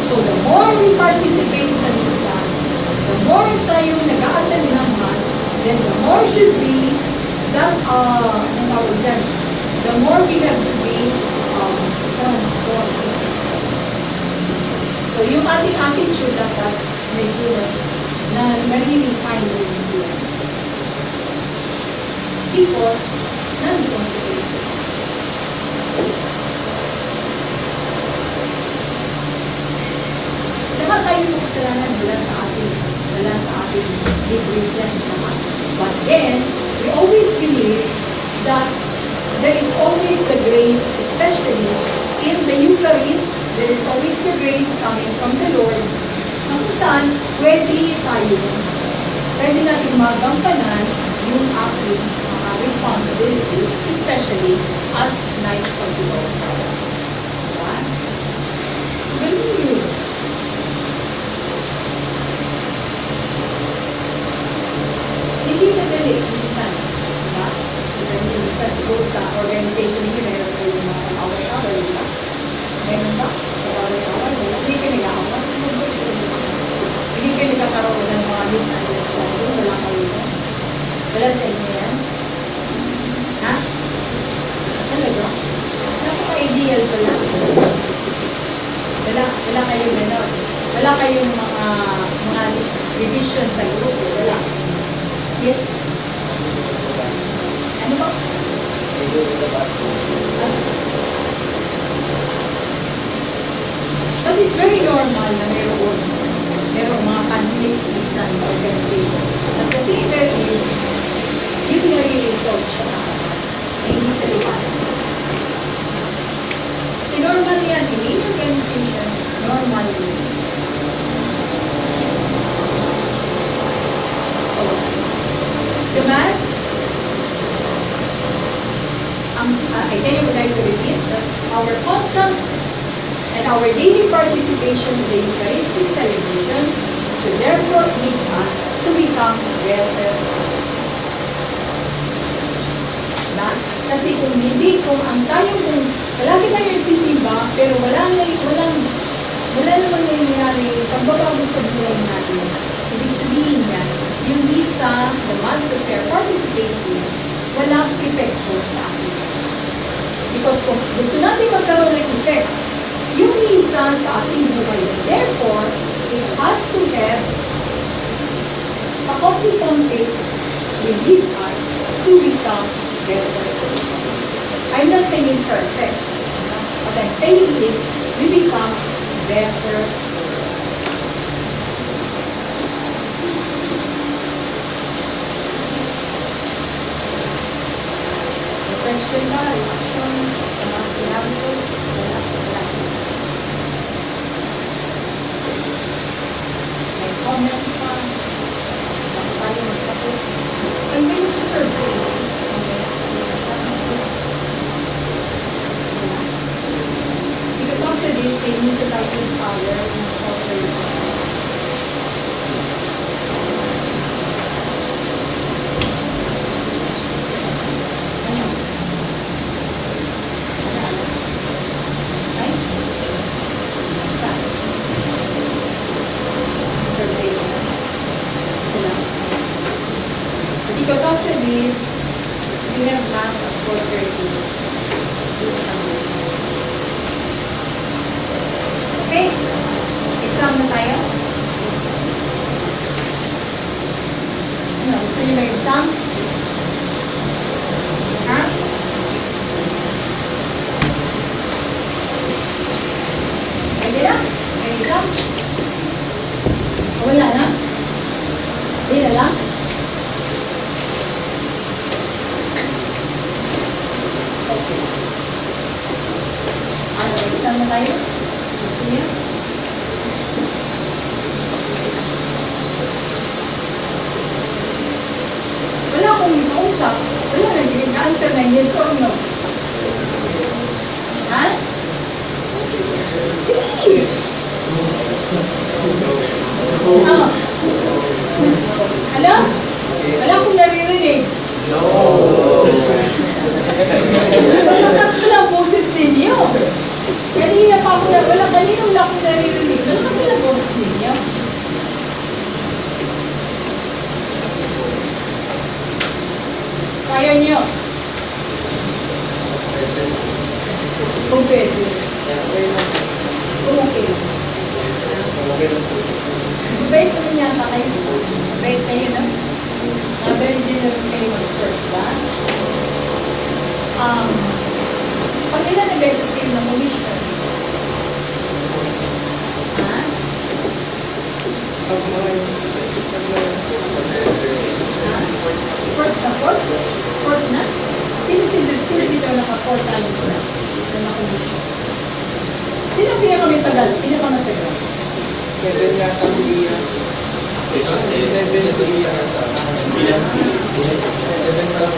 So the more we participate sa misa, the more tayo nag-a-attend ng Mass, then the more should be that, the more we have to be transformed. So yung ating attitude dapat medyo na nare-refine din siya. Because, nandun siya. Lahat tayo ng kasalanan wala sa ating represent naman. But then, we always believe that there is always the grace, especially in the Eucharist, there is always the grace coming from the Lord. Kung saan, pwede natin magampanan yung ating mga responsibilities, especially as Knights of the Lord. Diba? Ganun yun. Hindi madali, minsan. Diba? Minsan, go sa organization niyo, meron kayo mga hour-hour, diba? Meron ba? very normal na merong mga conflicts minsan sa organization. At the same time is, yung nare-result siya na hindi siya liwanag. So normal yan, in any organization, normal yun. So, demand, again, I would like to repeat that our constant and our daily participation in the Eucharistic celebration should therefore lead us to become better. Na? Kasi kung hindi, kung ang tayo, kung palagi tayo nagsisimba, pero wala naman nangyayari pagbabago sa buhay natin. Ibig sabihin niya, yung misa, the month of prayer, participating, walang epekto sa atin. Because kung gusto natin magkaroon ng effect, yung misa sa ating buhay. Therefore, it has to have a component with lead us to become better. I'm not saying perfect. What I'm saying is, we become better. Question ba? Reaction? Sinabi ko? Wala. May comment pa? Bakit tayo magkapit? Ay, may nagsisurvey. Because after this, they need to like power and cooperation. Because after this, we have math at 4:30. Okay? Exam na tayo? Ano? Gusto niyo mag-exam? Ha? Pwede na? May exam? Wala na? Hindi na lang? Okay. Ano, exam na tayo? Gusto niyo? Wala akong ikausap. Wala na, answer na yes or no. Ha? Sige! Ah. Hello? Wala akong naririnig. Wala ang boses ninyo. Kanina pa ako na, kanina wala akong naririnig. Wala ang boses ninyo. Kaya niyo. Kung pwede. Kung okay. Mabait naman yata kayo. Mabait kayo, no? Very generous kayo mag-serve, ba? Pag ilan nag-exit kayo ng commission? Ha? Fourth na? Sino dito naka-fourth tayo na? Na na-commission? Sino pinaka-may sagal? Pinaka-masagal? 7 yata hindi yan. 7 hindi yan. Bilang si 7 pa lang.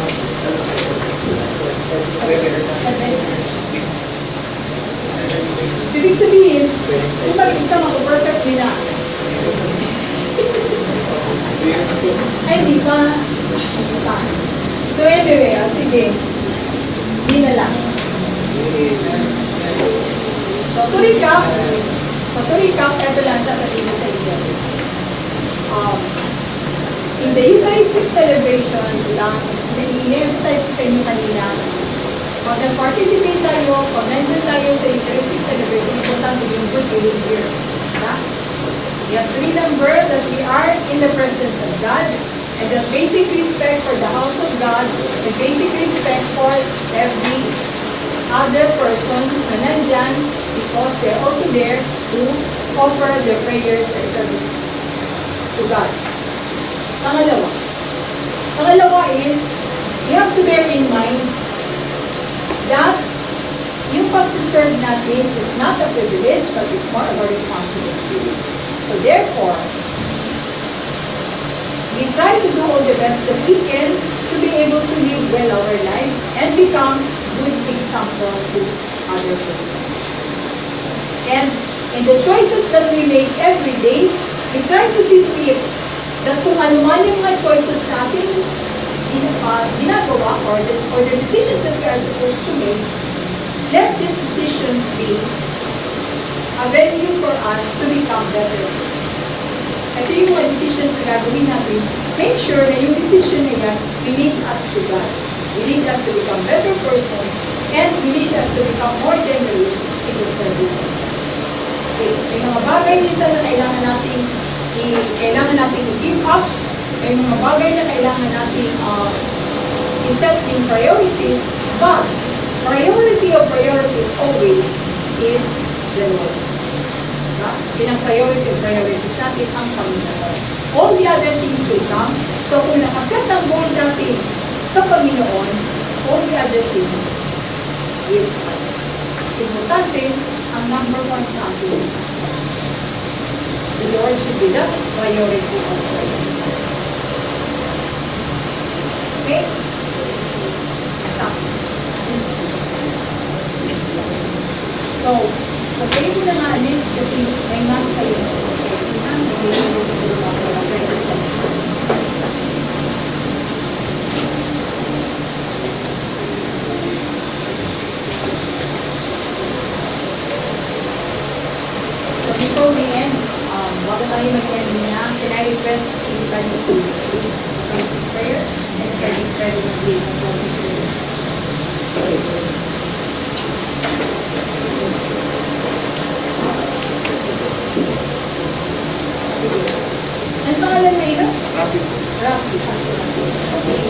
Ibig sabihin, kung mag-exam ako, perfect din na. Ay, di pa. So anyway, sige. Di na lang. So to recap, ito lang sasabihin sa inyo. In the Eucharistic celebration, i-emphasize ko sa inyo kanina, pag nag-participate tayo, pag nandun tayo sa Eucharistic celebration, importante yung good behavior. We have to remember that we are in the presence of God, and the basic respect for the house of God, the basic respect for every other persons na nandyan because they're also there to offer their prayers and service to God. Pangalawa is, you have to bear in mind that yung pag-serve natin is not a privilege, but it's more of a responsibility. So therefore, we try to do all the best that we can to be able to live well our lives and become good example to other persons. And in the choices that we make every day, we try to see to it that kung ano man yung mga choices natin ginagawa or the decisions that we are supposed to make, let these decisions be a venue for us to become better. Kasi yung mga decisions na gagawin natin, make sure na yung decision na yan, we lead us to God. We lead us to become better person, and we lead us to become more generous in the service. Okay. May mga bagay nito na kailangan natin i-give up. May mga bagay na kailangan natin i-set in priorities, but priority of priorities always is the Lord. Pinang-priority natin ang Panginoon. All the other things will come. So kung nakaset ang goal natin sa Panginoon, all the other things will come. Importante, ang number one sa atin, the Lord should be the priority of life. Okay? So, sabihin mo na nga ulit kasi may mas kayo. So before we end, bago tayo mag-end na, can I request everybody to come to prayer and can I pray with you for the prayer? Ano pangalan na ito? Rafi. Okay.